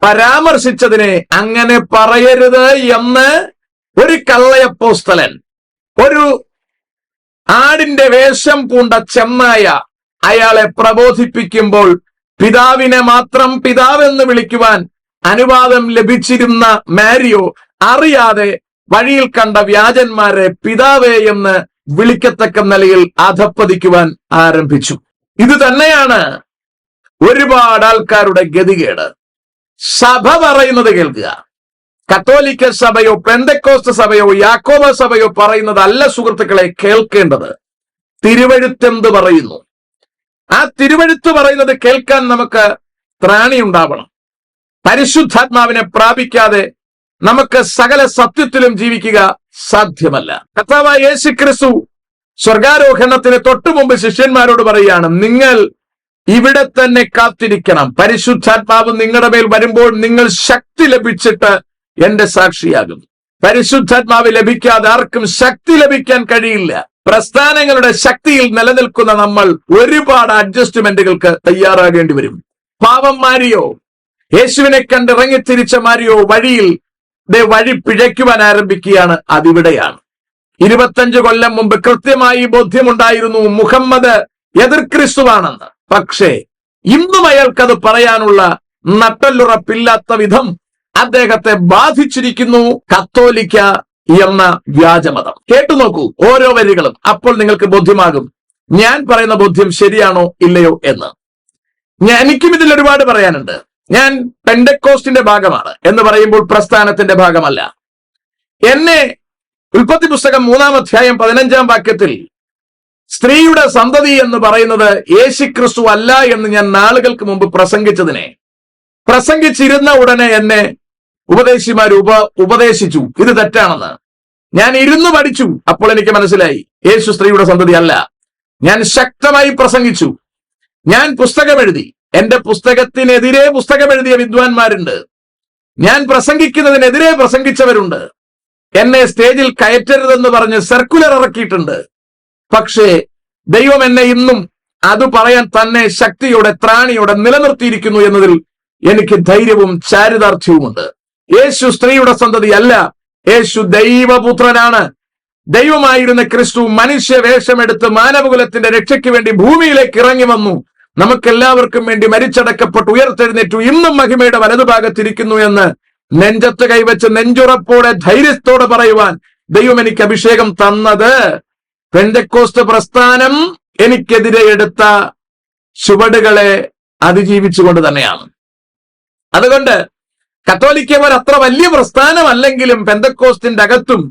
പരാമർശിച്ചതിനെ അങ്ങനെ പറയരുത് എന്ന് ഒരു കള്ളയപ്പോസ്തലൻ, ഒരു ആടിന്റെ വേഷം പൂണ്ട ചെന്നായ അയാളെ പ്രബോധിപ്പിക്കുമ്പോൾ പിതാവിനെ മാത്രം പിതാവെന്ന് വിളിക്കുവാൻ അനുവാദം ലഭിച്ചിരുന്ന മാരിയോ അറിയാതെ വഴിയിൽ കണ്ട വ്യാജന്മാരെ പിതാവേ എന്ന് വിളിക്കത്തക്ക നിലയിൽ അധപ്പതിക്കുവാൻ ആരംഭിച്ചു. ഇത് തന്നെയാണ് ഒരുപാട് ആൾക്കാരുടെ ഗതികേട്. സഭ പറയുന്നത് കേൾക്കുക. കത്തോലിക്ക സഭയോ പെന്തക്കോസ്ത് സഭയോ യാക്കോബ സഭയോ പറയുന്നതല്ല സുഹൃത്തുക്കളെ കേൾക്കേണ്ടത്. തിരുവെഴുത്തെന്ത് പറയുന്നു, ആ തിരുവെഴുത്ത് പറയുന്നത് കേൾക്കാൻ നമുക്ക് ത്രാണിയുണ്ടാവണം. പരിശുദ്ധാത്മാവിനെ പ്രാപിക്കാതെ നമുക്ക് സകല സത്യത്തിലും ജീവിക്കുക സാധ്യമല്ല. കർത്താവായ യേശുക്രിസ്തു സ്വർഗാരോഹണത്തിന് തൊട്ടു മുമ്പ് ശിഷ്യന്മാരോട് പറയുകയാണ്, നിങ്ങൾ ഇവിടെ തന്നെ കാത്തിരിക്കണം. പരിശുദ്ധാത്മാവ് നിങ്ങളുടെ മേൽ വരുമ്പോൾ നിങ്ങൾ ശക്തി ലഭിച്ചിട്ട് എന്റെ സാക്ഷിയാകും. പരിശുദ്ധാത്മാവ് ലഭിക്കാതെ ആർക്കും ശക്തി ലഭിക്കാൻ കഴിയില്ല. പ്രസ്ഥാനങ്ങളുടെ ശക്തിയിൽ നിലനിൽക്കുന്ന നമ്മൾ ഒരുപാട് അഡ്ജസ്റ്റ്മെന്റുകൾക്ക് തയ്യാറാകേണ്ടി വരും. പാവം മാരിയോ, യേശുവിനെ കണ്ടിറങ്ങി തിരിച്ച മാരിയോ വഴിയിൽ വഴി പിഴയ്ക്കുവാൻ ആരംഭിക്കുകയാണ്. അതിവിടെയാണ് 25 കൊല്ലം മുമ്പ് കൃത്യമായി ബോധ്യമുണ്ടായിരുന്നു മുഹമ്മദ് എതിർ ക്രിസ്തുവാണെന്ന്. പക്ഷേ ഇന്നും അയാൾക്കത് പറയാനുള്ള നട്ടല്ലുറപ്പില്ലാത്ത വിധം അദ്ദേഹത്തെ ബാധിച്ചിരിക്കുന്നു കത്തോലിക്ക എന്ന വ്യാജമതം. കേട്ടു നോക്കൂ ഓരോ വരികളും, അപ്പോൾ നിങ്ങൾക്ക് ബോധ്യമാകും ഞാൻ പറയുന്ന ബോധ്യം ശരിയാണോ ഇല്ലയോ എന്ന്. എനിക്കും ഇതിൽ ഒരുപാട് പറയാനുണ്ട്. ഞാൻ പെന്തക്കോസ്റ്റിന്റെ ഭാഗമാണ് എന്ന് പറയുമ്പോൾ പ്രസ്ഥാനത്തിന്റെ ഭാഗമല്ല. എന്നെ ഉൽപ്പത്തി പുസ്തകം 3-ാം അധ്യായം 15-ാം വാക്യത്തിൽ സ്ത്രീയുടെ സന്തതി എന്ന് പറയുന്നത് യേശുക്രിസ്തു അല്ല എന്ന് ഞാൻ നാളുകൾക്ക് മുമ്പ് പ്രസംഗിച്ചിരുന്ന ഉടനെ എന്നെ ഉപദേശിമാർ ഉപദേശിച്ചു ഇത് തെറ്റാണെന്ന്. ഞാൻ ഇരുന്ന് പഠിച്ചു. അപ്പോൾ എനിക്ക് മനസ്സിലായി യേശു സ്ത്രീയുടെ സന്തതി അല്ല. ഞാൻ ശക്തമായി പ്രസംഗിച്ചു. ഞാൻ പുസ്തകമെഴുതി. എന്റെ പുസ്തകത്തിനെതിരെ പുസ്തകമെഴുതിയ വിദ്വാൻമാരുണ്ട്. ഞാൻ പ്രസംഗിക്കുന്നതിനെതിരെ പ്രസംഗിച്ചവരുണ്ട്. എന്നെ സ്റ്റേജിൽ കയറ്റരുതെന്ന് പറഞ്ഞ് സർക്കുലർ ഇറക്കിയിട്ടുണ്ട്. പക്ഷേ ദൈവം എന്നെ ഇന്നും അത് പറയാൻ തന്നെ ശക്തിയോടെ ത്രാണിയോടെ നിലനിർത്തിയിരിക്കുന്നു എന്നതിൽ എനിക്ക് ധൈര്യവും ചാരിതാർത്ഥ്യവുമുണ്ട്. യേശു സ്ത്രീയുടെ സന്തതിയല്ല, യേശു ദൈവപുത്രനാണ്. ദൈവമായിരുന്ന ക്രിസ്തു മനുഷ്യ വേഷമെടുത്ത് മാനവകുലത്തിന്റെ രക്ഷയ്ക്ക് വേണ്ടി ഭൂമിയിലേക്ക് ഇറങ്ങി വന്നു. നമുക്കെല്ലാവർക്കും വേണ്ടി മരിച്ചടക്കപ്പെട്ട് ഉയർത്തെഴുന്നേറ്റു, ഇന്നും മഹിമയുടെ വലതുഭാഗത്തിരിക്കുന്നു എന്ന് നെഞ്ചത്ത് കൈവച്ച് നെഞ്ചുറപ്പോടെ ധൈര്യത്തോടെ പറയുവാൻ ദൈവം എനിക്ക് അഭിഷേകം തന്നത് പെന്തക്കോസ്ത് പ്രസ്ഥാനം എനിക്കെതിരെ എടുത്ത ചുവടുകളെ അതിജീവിച്ചുകൊണ്ട് തന്നെയാണ്. അതുകൊണ്ട് കത്തോലിക്കവർ അത്ര വലിയ പ്രസ്ഥാനമല്ലെങ്കിലും പെന്തക്കോസ്തിന്റെ അകത്തും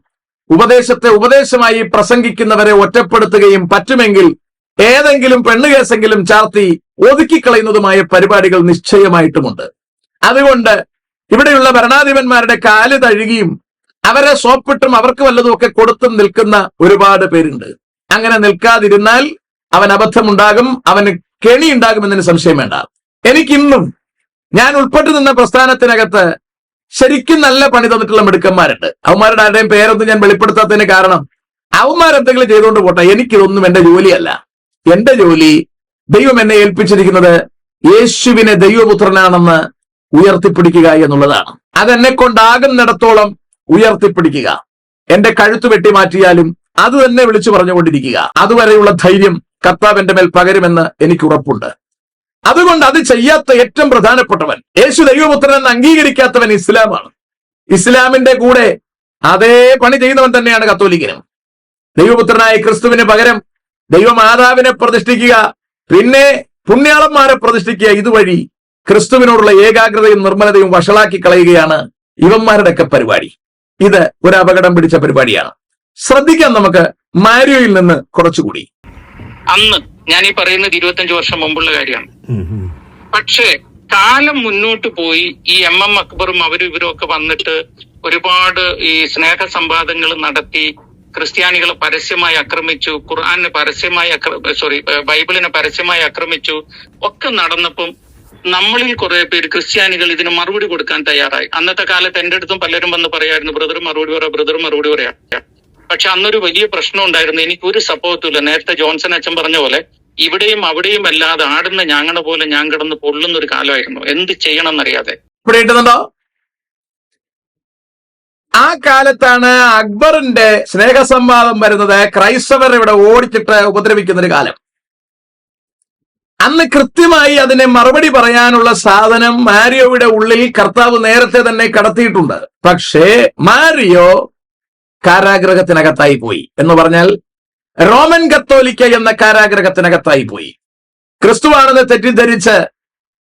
ഉപദേശത്തെ ഉപദേശമായി പ്രസംഗിക്കുന്നവരെ ഒറ്റപ്പെടുത്തുകയും പറ്റുമെങ്കിൽ ഏതെങ്കിലും പെണ്ണുകേസെങ്കിലും ചാർത്തി ഒതുക്കിക്കളയുന്നതുമായ പരിപാടികൾ നിശ്ചയമായിട്ടുമുണ്ട്. അതുകൊണ്ട് ഇവിടെയുള്ള ഭരണാധിപന്മാരുടെ കാല് തഴുകിയും അവരെ സോപ്പിട്ടും അവർക്ക് വല്ലതും ഒക്കെ കൊടുത്തും നിൽക്കുന്ന ഒരുപാട് പേരുണ്ട്. അങ്ങനെ നിൽക്കാതിരുന്നാൽ അവൻ അബദ്ധമുണ്ടാകും, അവന് കെണി ഉണ്ടാകുമെന്നതിന് സംശയം വേണ്ട. എനിക്കിന്നും ഞാൻ ഉൾപ്പെട്ടു നിന്ന പ്രസ്ഥാനത്തിനകത്ത് ശരിക്കും നല്ല പണി തന്നിട്ടുള്ള മിടുക്കന്മാരുണ്ട്. അവന്മാരുടെ ആരുടെയും പേരൊന്നും ഞാൻ വെളിപ്പെടുത്താത്തതിന് കാരണം അവന്മാരെന്തെങ്കിലും ചെയ്തുകൊണ്ട് പോട്ടെ, എനിക്കിതൊന്നും എന്റെ ജോലിയല്ല. എന്റെ ജോലി ദൈവം എന്നെ ഏൽപ്പിച്ചിരിക്കുന്നത് യേശുവിനെ ദൈവപുത്രനാണെന്ന് ഉയർത്തിപ്പിടിക്കുക എന്നുള്ളതാണ്. അതെന്നെ കൊണ്ടാകുന്നിടത്തോളം ഉയർത്തിപ്പിടിക്കുക. എന്റെ കഴുത്ത് വെട്ടി മാറ്റിയാലും അത് തന്നെ വിളിച്ചു പറഞ്ഞുകൊണ്ടിരിക്കുക. അതുവരെയുള്ള ധൈര്യം കർത്താവ് എന്റെ മേൽ പകരുമെന്ന് എനിക്ക് ഉറപ്പുണ്ട്. അതുകൊണ്ട് അത് ചെയ്യാത്ത ഏറ്റവും പ്രധാനപ്പെട്ടവൻ, യേശു ദൈവപുത്രൻ എന്ന് അംഗീകരിക്കാത്തവൻ ഇസ്ലാമാണ്. ഇസ്ലാമിന്റെ കൂടെ അതേ പണി ചെയ്യുന്നവൻ തന്നെയാണ് കത്തോലിക്കനും. ദൈവപുത്രനായ ക്രിസ്തുവിന് പകരം ദൈവമാതാവിനെ പ്രതിഷ്ഠിക്കുക, പിന്നെ പുണ്യാളന്മാരെ പ്രതിഷ്ഠിക്കുക. ഇതുവഴി ക്രിസ്തുവിനോടുള്ള ഏകാഗ്രതയും നിർമ്മലതയും വഷളാക്കി കളയുകയാണ് ഇവന്മാരുടെയൊക്കെ പരിപാടി. ഇത് ഒരു അപകടം പിടിച്ച പരിപാടിയാണ്. ശ്രദ്ധിക്കാം നമുക്ക് മാരിയോയിൽ നിന്ന് കുറച്ചുകൂടി. അന്ന് ഞാൻ ഈ പറയുന്നത് 25 വർഷം മുമ്പുള്ള കാര്യമാണ്. പക്ഷേ കാലം മുന്നോട്ട് പോയി ഈ MM അക്ബറും അവരും ഇവരും ഒക്കെ വന്നിട്ട് ഒരുപാട് ഈ സ്നേഹ സംവാദങ്ങൾ നടത്തി ക്രിസ്ത്യാനികളെ പരസ്യമായി ആക്രമിച്ചു, ഖുർആനെ പരസ്യമായി ബൈബിളിനെ പരസ്യമായി ആക്രമിച്ചു ഒക്കെ നടന്നപ്പം നമ്മളിൽ കുറെ പേര് ക്രിസ്ത്യാനികൾ ഇതിന് മറുപടി കൊടുക്കാൻ തയ്യാറായി. അന്നത്തെ കാലത്ത് എന്റെ അടുത്തും പലരും വന്ന് പറയായിരുന്നു, ബ്രദർ മറുപടി പറയാം. പക്ഷെ അന്നൊരു വലിയ പ്രശ്നം ഉണ്ടായിരുന്നു. എനിക്കൊരു സപ്പോർട്ടുമില്ല. നേരത്തെ ജോൺസൺ അച്ഛൻ പറഞ്ഞ പോലെ ഇവിടെയും അവിടെയും അല്ലാതെ ആടുന്ന ഞാങ്ങണ പോലെ ഞാൻ കിടന്ന് പൊള്ളുന്ന ഒരു കാലമായിരുന്നു. എന്ത് ചെയ്യണം എന്നറിയാതെ. ഇവിടെ ഇട്ടുന്നുണ്ടോ? ആ കാലത്താണ് അക്ബറിന്റെ സ്നേഹസംവാദം വരുന്നത്. ക്രൈസ്തവർ ഇവിടെ ഓടിച്ചിട്ട് ഉപദ്രവിക്കുന്ന ഒരു കാലം. അന്ന് കൃത്യമായി അതിനെ മറുപടി പറയാനുള്ള സാധനം മാരിയോയുടെ ഉള്ളിൽ കർത്താവ് നേരത്തെ തന്നെ കടത്തിയിട്ടുണ്ട്. പക്ഷേ മാരിയോ കാരാഗ്രഹത്തിനകത്തായി പോയി എന്ന് പറഞ്ഞാൽ റോമൻ കത്തോലിക്ക എന്ന കാരാഗ്രഹത്തിനകത്തായി പോയി. ക്രിസ്തുവാണെന്ന് തെറ്റിദ്ധരിച്ച്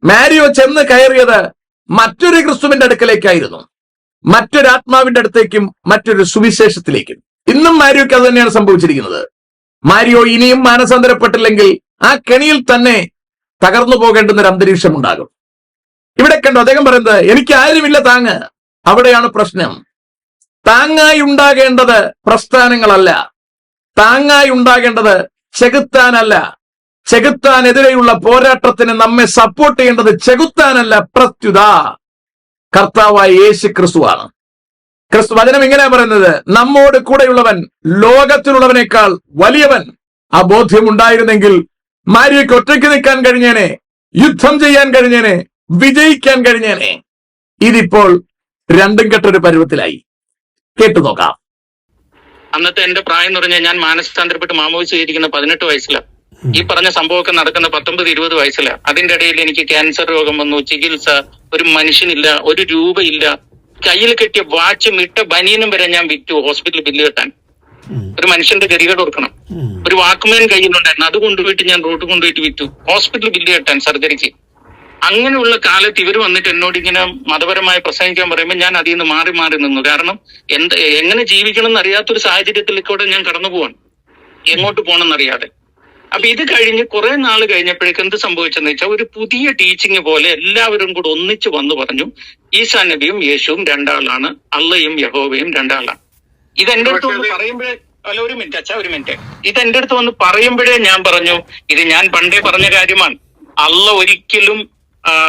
മാരിയോ ചെന്ന് കയറിയത് മറ്റൊരു ക്രിസ്തുവിന്റെ അടുക്കലേക്കായിരുന്നു, മറ്റൊരാത്മാവിന്റെ അടുത്തേക്കും മറ്റൊരു സുവിശേഷത്തിലേക്കും. ഇന്നും മാരിയോക്ക് അത് തന്നെയാണ് സംഭവിച്ചിരിക്കുന്നത്. മാരിയോ ഇനിയും മാനസാന്തരപ്പെട്ടില്ലെങ്കിൽ ആ കെണിയിൽ തന്നെ തകർന്നു പോകേണ്ടുന്ന ഒരു അന്തരീക്ഷം ഉണ്ടാകും. ഇവിടെ കണ്ടു അദ്ദേഹം പറയുന്നത്, എനിക്ക് ആരുമില്ല താങ്ങ്. അവിടെയാണ് പ്രശ്നം. താങ്ങായി ഉണ്ടാകേണ്ടത് പ്രസ്ഥാനങ്ങളല്ല, താങ്ങായി ഉണ്ടാകേണ്ടത് ചെകുത്താനല്ല. ചെകുത്താനെതിരെയുള്ള പോരാട്ടത്തിന് നമ്മെ സപ്പോർട്ട് ചെയ്യേണ്ടത് ചെകുത്താനല്ല, പ്രത്യുത കർത്താവായ യേശു ക്രിസ്തുവാണ്. ക്രിസ്തു വചനം ഇങ്ങനെ പറയുന്നത്, നമ്മോട് കൂടെയുള്ളവൻ ലോകത്തിലുള്ളവനേക്കാൾ വലിയവൻ. ആ ബോധ്യം ഉണ്ടായിരുന്നെങ്കിൽ മാരിയയ്ക്ക് ഒറ്റയ്ക്ക് നിൽക്കാൻ കഴിഞ്ഞേനെ, യുദ്ധം ചെയ്യാൻ കഴിഞ്ഞേനെ, വിജയിക്കാൻ കഴിഞ്ഞേനെ. ഇതിപ്പോൾ രണ്ടും കെട്ടൊരു പരുവത്തിലായി. കേട്ടു നോക്കാം. അന്നത്തെ എന്റെ പ്രായം എന്ന് പറഞ്ഞാൽ ഞാൻ മാനസാന്തരപ്പെട്ട് മാമോദിസം ചെയ്തിരിക്കുന്ന 18 വയസ്സിലാണ്. ഈ പറഞ്ഞ സംഭവമൊക്കെ നടക്കുന്ന 19-20 വയസ്സിലാണ്. അതിന്റെ ഇടയിൽ എനിക്ക് ക്യാൻസർ രോഗം വന്നു, ചികിത്സ, ഒരു മനുഷ്യനില്ല, ഒരു രൂപയില്ല. കയ്യിൽ കെട്ടിയ വാച്ചും ഇട്ട ബനിയനും വരെ ഞാൻ വിറ്റു ഹോസ്പിറ്റലിൽ ബില്ല് കെട്ടാൻ. ഒരു മനുഷ്യന്റെ ഗതികേട് ഓർക്കണം. ഒരു വാക്കുമേൻ കയ്യിലുണ്ടായിരുന്നു, അത് കൊണ്ടുപോയിട്ട് ഞാൻ റോഡ് കൊണ്ടുപോയിട്ട് വിറ്റു ഹോസ്പിറ്റലിൽ ബില്ല് കെട്ടാൻ, സർജറിക്ക്. അങ്ങനെയുള്ള കാലത്ത് ഇവർ വന്നിട്ട് എന്നോട് ഇങ്ങനെ മതപരമായി പ്രസംഗിക്കാൻ പറയുമ്പോൾ ഞാൻ അതിൽ നിന്ന് മാറി നിന്നു. കാരണം എങ്ങനെ ജീവിക്കണം എന്നറിയാത്തൊരു സാഹചര്യത്തിലേക്കൂടെ ഞാൻ കടന്നു പോവാണ്, എങ്ങോട്ട് പോകണം എന്നറിയാതെ. അപ്പൊ ഇത് കഴിഞ്ഞ് കുറെ നാൾ കഴിഞ്ഞപ്പോഴേക്ക് എന്ത് സംഭവിച്ചെന്ന് വെച്ചാൽ ഒരു പുതിയ ടീച്ചിങ് പോലെ എല്ലാവരും കൂടെ ഒന്നിച്ച് വന്നു പറഞ്ഞു, ഈസാ നബിയും യേശുവും രണ്ടാളാണ്, അള്ളയും യഹോവയും രണ്ടാളാണ്. ഇതെന്റെ അടുത്ത് വന്ന് പറയുമ്പോഴേ ഒരു മിനിറ്റ് ഇതെന്റെ അടുത്ത് വന്ന് പറയുമ്പോഴേ ഞാൻ പറഞ്ഞു, ഇത് ഞാൻ പണ്ടേ പറഞ്ഞ കാര്യമാണ്. അള്ള ഒരിക്കലും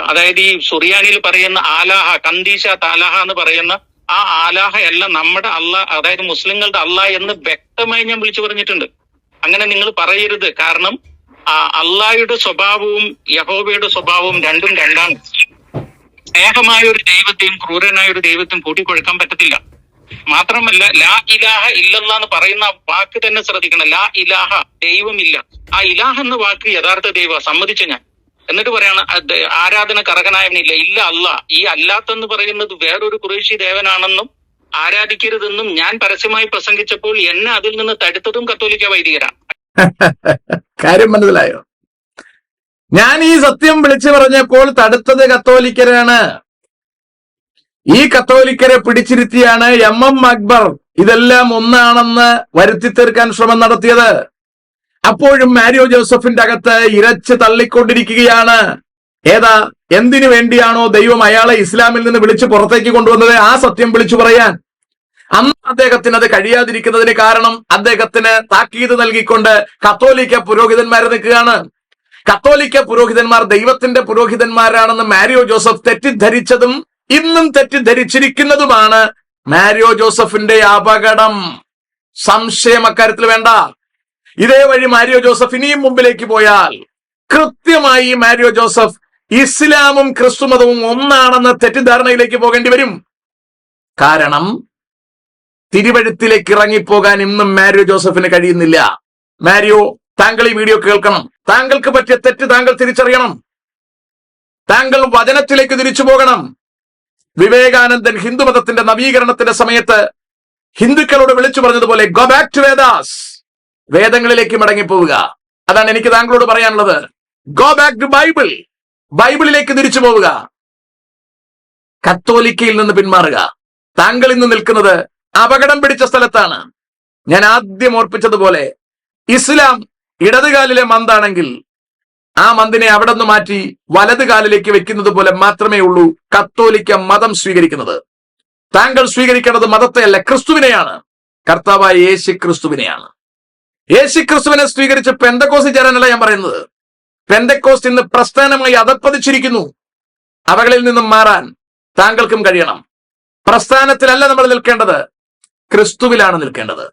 അതായത് ഈ സുറിയാനിയിൽ പറയുന്ന ആലാഹ, കന്ദീശ താലാഹ എന്ന് പറയുന്ന ആ ആലാഹ അല്ല നമ്മുടെ അള്ള, അതായത് മുസ്ലിങ്ങളുടെ അള്ള എന്ന് വ്യക്തമായി ഞാൻ വിളിച്ചു പറഞ്ഞിട്ടുണ്ട്. അങ്ങനെ നിങ്ങൾ പറയരുത്. കാരണം അള്ളാഹയുടെ സ്വഭാവവും യഹോവയുടെ സ്വഭാവവും രണ്ടും രണ്ടാണ്. സ്നേഹമായ ഒരു ദൈവത്തെയും ക്രൂരനായ ഒരു ദൈവത്തെയും കൂട്ടിക്കൊടുക്കാൻ പറ്റത്തില്ല. മാത്രമല്ല, ലാ ഇലാഹ ഇല്ലല്ലാഹ് എന്ന് പറയുന്ന വാക്ക് തന്നെ ശ്രദ്ധിക്കണം. ലാ ഇലാഹ, ദൈവമില്ല. ആ ഇലാഹ എന്ന വാക്ക് യഥാർത്ഥ ദൈവ, സമ്മതിച്ചു ഞാൻ. എന്നിട്ട് പറയാണ് ആരാധനക്ക് അർഹനായവനില്ല. ഇല്ല, അല്ലാ. ഈ അല്ലാത്തെന്ന് പറയുന്നത് വേറൊരു ഖുറൈശി ദേവനാണെന്നും ആരാധിക്കരുതെന്നും ഞാൻ പരസ്യമായി പ്രസംഗിച്ചപ്പോൾ എന്നെ അതിൽ നിന്ന് തടുത്തതും കത്തോലിക്ക വൈദികരാണ്. കാര്യം മനസ്സിലായോ? ഞാൻ ഈ സത്യം വിളിച്ചു പറഞ്ഞപ്പോൾ തടുത്തത് കത്തോലിക്കരാണ്. ഈ കത്തോലിക്കരെ പിടിച്ചിരുത്തിയാണ് MM അക്ബർ ഇതെല്ലാം ഒന്നാണെന്ന് വരുത്തി തീർക്കാൻ ശ്രമം നടത്തിയത്. അപ്പോഴും മാരിയോ ജോസഫിന്റെ അകത്ത് ഇരച്ച് തള്ളിക്കൊണ്ടിരിക്കുകയാണ്. ഏതാ, എന്തിനു വേണ്ടിയാണോ ദൈവം അയാളെ ഇസ്ലാമിൽ നിന്ന് വിളിച്ച് പുറത്തേക്ക് കൊണ്ടുവന്നത് ആ സത്യം വിളിച്ചു പറയാൻ. അന്ന് അദ്ദേഹത്തിന് അത് കഴിയാതിരിക്കുന്നതിന് കാരണം അദ്ദേഹത്തിന് താക്കീത് നൽകിക്കൊണ്ട് കത്തോലിക്ക പുരോഹിതന്മാർ നിൽക്കുകയാണ്. കത്തോലിക്ക പുരോഹിതന്മാർ ദൈവത്തിന്റെ പുരോഹിതന്മാരാണെന്ന് മാരിയോ ജോസഫ് തെറ്റിദ്ധരിച്ചതും ഇന്നും തെറ്റിദ്ധരിച്ചിരിക്കുന്നതുമാണ് മാരിയോ ജോസഫിന്റെ അപകടം. സംശയം അക്കാര്യത്തിൽ വേണ്ട. ഇതേ വഴി മാരിയോ ജോസഫ് ഇനിയും മുമ്പിലേക്ക് പോയാൽ കൃത്യമായി മാരിയോ ജോസഫ് ഇസ്ലാമും ക്രിസ്തുമതവും ഒന്നാണെന്ന തെറ്റിദ്ധാരണയിലേക്ക് പോകേണ്ടി വരും. കാരണം തിരുവഴുത്തിലേക്ക് ഇറങ്ങിപ്പോകാൻ ഇന്നും മാരിയോ ജോസഫിന് കഴിയുന്നില്ല. മാരിയോ, താങ്കൾ ഈ വീഡിയോ കേൾക്കണം. താങ്കൾക്ക് പറ്റിയ തെറ്റ് താങ്കൾ തിരിച്ചറിയണം. താങ്കൾ വചനത്തിലേക്ക് തിരിച്ചു പോകണം. വിവേകാനന്ദൻ ഹിന്ദുമതത്തിന്റെ നവീകരണത്തിന്റെ സമയത്ത് ഹിന്ദുക്കളോട് വിളിച്ചു പറഞ്ഞതുപോലെ ഗോ ബാക്ക് ടു വേദാസ്, വേദങ്ങളിലേക്ക് മടങ്ങിപ്പോവുക. അതാണ് എനിക്ക് താങ്കളോട് പറയാനുള്ളത്. ഗോ ബാക്ക് ടു ബൈബിൾ, ബൈബിളിലേക്ക് തിരിച്ചു പോവുക. കത്തോലിക്കയിൽ നിന്ന് പിന്മാറുക. താങ്കൾ ഇന്ന് നിൽക്കുന്നത് അപകടം പിടിച്ച സ്ഥലത്താണ്. ഞാൻ ആദ്യം ഓർപ്പിച്ചതുപോലെ ഇസ്ലാം ഇടതുകാലിലെ മന്താണെങ്കിൽ ആ മന്തിനെ അവിടെ നിന്ന് മാറ്റി വലത് കാലിലേക്ക് വെക്കുന്നത് പോലെ മാത്രമേ ഉള്ളൂ കത്തോലിക്ക മതം സ്വീകരിക്കുന്നത്. താങ്കൾ സ്വീകരിക്കേണ്ടത് മതത്തെയല്ല, ക്രിസ്തുവിനെയാണ്. കർത്താവായ യേശു ക്രിസ്തുവിനെയാണ്. യേശു ക്രിസ്തുവിനെ സ്വീകരിച്ച് പെന്തക്കോസ്റ്റ് ചേരാനല്ല ഞാൻ പറയുന്നത്. പെന്തക്കോസ്റ്റ് ഇന്ന് പ്രസ്ഥാനമായി അധപ്പതിച്ചിരിക്കുന്നു. അവകളിൽ നിന്നും മാറാൻ താങ്കൾക്കും കഴിയണം. പ്രസ്ഥാനത്തിലല്ല നമ്മൾ നിൽക്കേണ്ടത്, ക്രിസ്തുവിലാണ് നിൽക്കേണ്ടത്.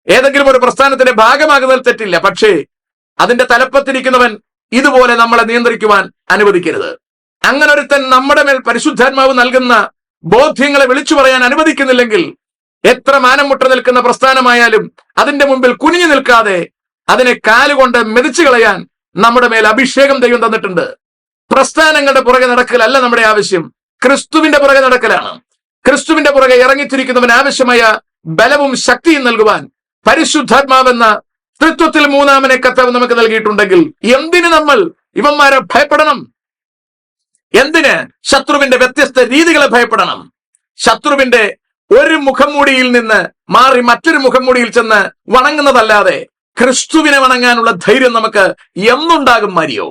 ഏതെങ്കിലും ഒരു പ്രസ്ഥാനത്തിന്റെ ഭാഗമാകുന്നതിൽ തെറ്റില്ല. പക്ഷേ അതിന്റെ തലപ്പത്തിരിക്കുന്നവൻ ഇതുപോലെ നമ്മളെ നിയന്ത്രിക്കുവാൻ അനുവദിക്കരുത്. അങ്ങനെ ഒരുത്തൻ നമ്മുടെ മേൽ പരിശുദ്ധാത്മാവ് നൽകുന്ന ബോധ്യങ്ങളെ വിളിച്ചു പറയാൻ അനുവദിക്കുന്നില്ലെങ്കിൽ എത്ര മാനം മുട്ട നിൽക്കുന്ന പ്രസ്ഥാനമായാലും അതിന്റെ മുമ്പിൽ കുനിഞ്ഞു നിൽക്കാതെ അതിനെ കാലുകൊണ്ട് മെതിച്ചു കളയാൻ നമ്മുടെ മേൽ അഭിഷേകം ദൈവം തന്നിട്ടുണ്ട്. പ്രസ്ഥാനങ്ങളുടെ പുറകെ നടക്കലല്ല നമ്മുടെ ആവശ്യം, ക്രിസ്തുവിന്റെ പുറകെ നടക്കലാണ്. ക്രിസ്തുവിന്റെ പുറകെ ഇറങ്ങിത്തിരിക്കുന്നവന് ആവശ്യമായ ബലവും ശക്തിയും നൽകുവാൻ പരിശുദ്ധാത്മാവെന്ന തൃത്വത്തിൽ മൂന്നാമനെ കർത്താവ് നമുക്ക് നൽകിയിട്ടുണ്ടെങ്കിൽ എന്തിന് നമ്മൾ ഇവന്മാരെ ഭയപ്പെടണം? എന്തിന് ശത്രുവിന്റെ വ്യത്യസ്ത രീതികളെ ഭയപ്പെടണം? ശത്രുവിന്റെ ഒരു മുഖംമൂടിയിൽ നിന്ന് മാറി മറ്റൊരു മുഖംമൂടിയിൽ ചെന്ന് വണങ്ങുന്നതല്ലാതെ ക്രിസ്തുവിനെ വണങ്ങാനുള്ള ധൈര്യം നമുക്ക് എന്നുണ്ടാകും? മാരിയോ,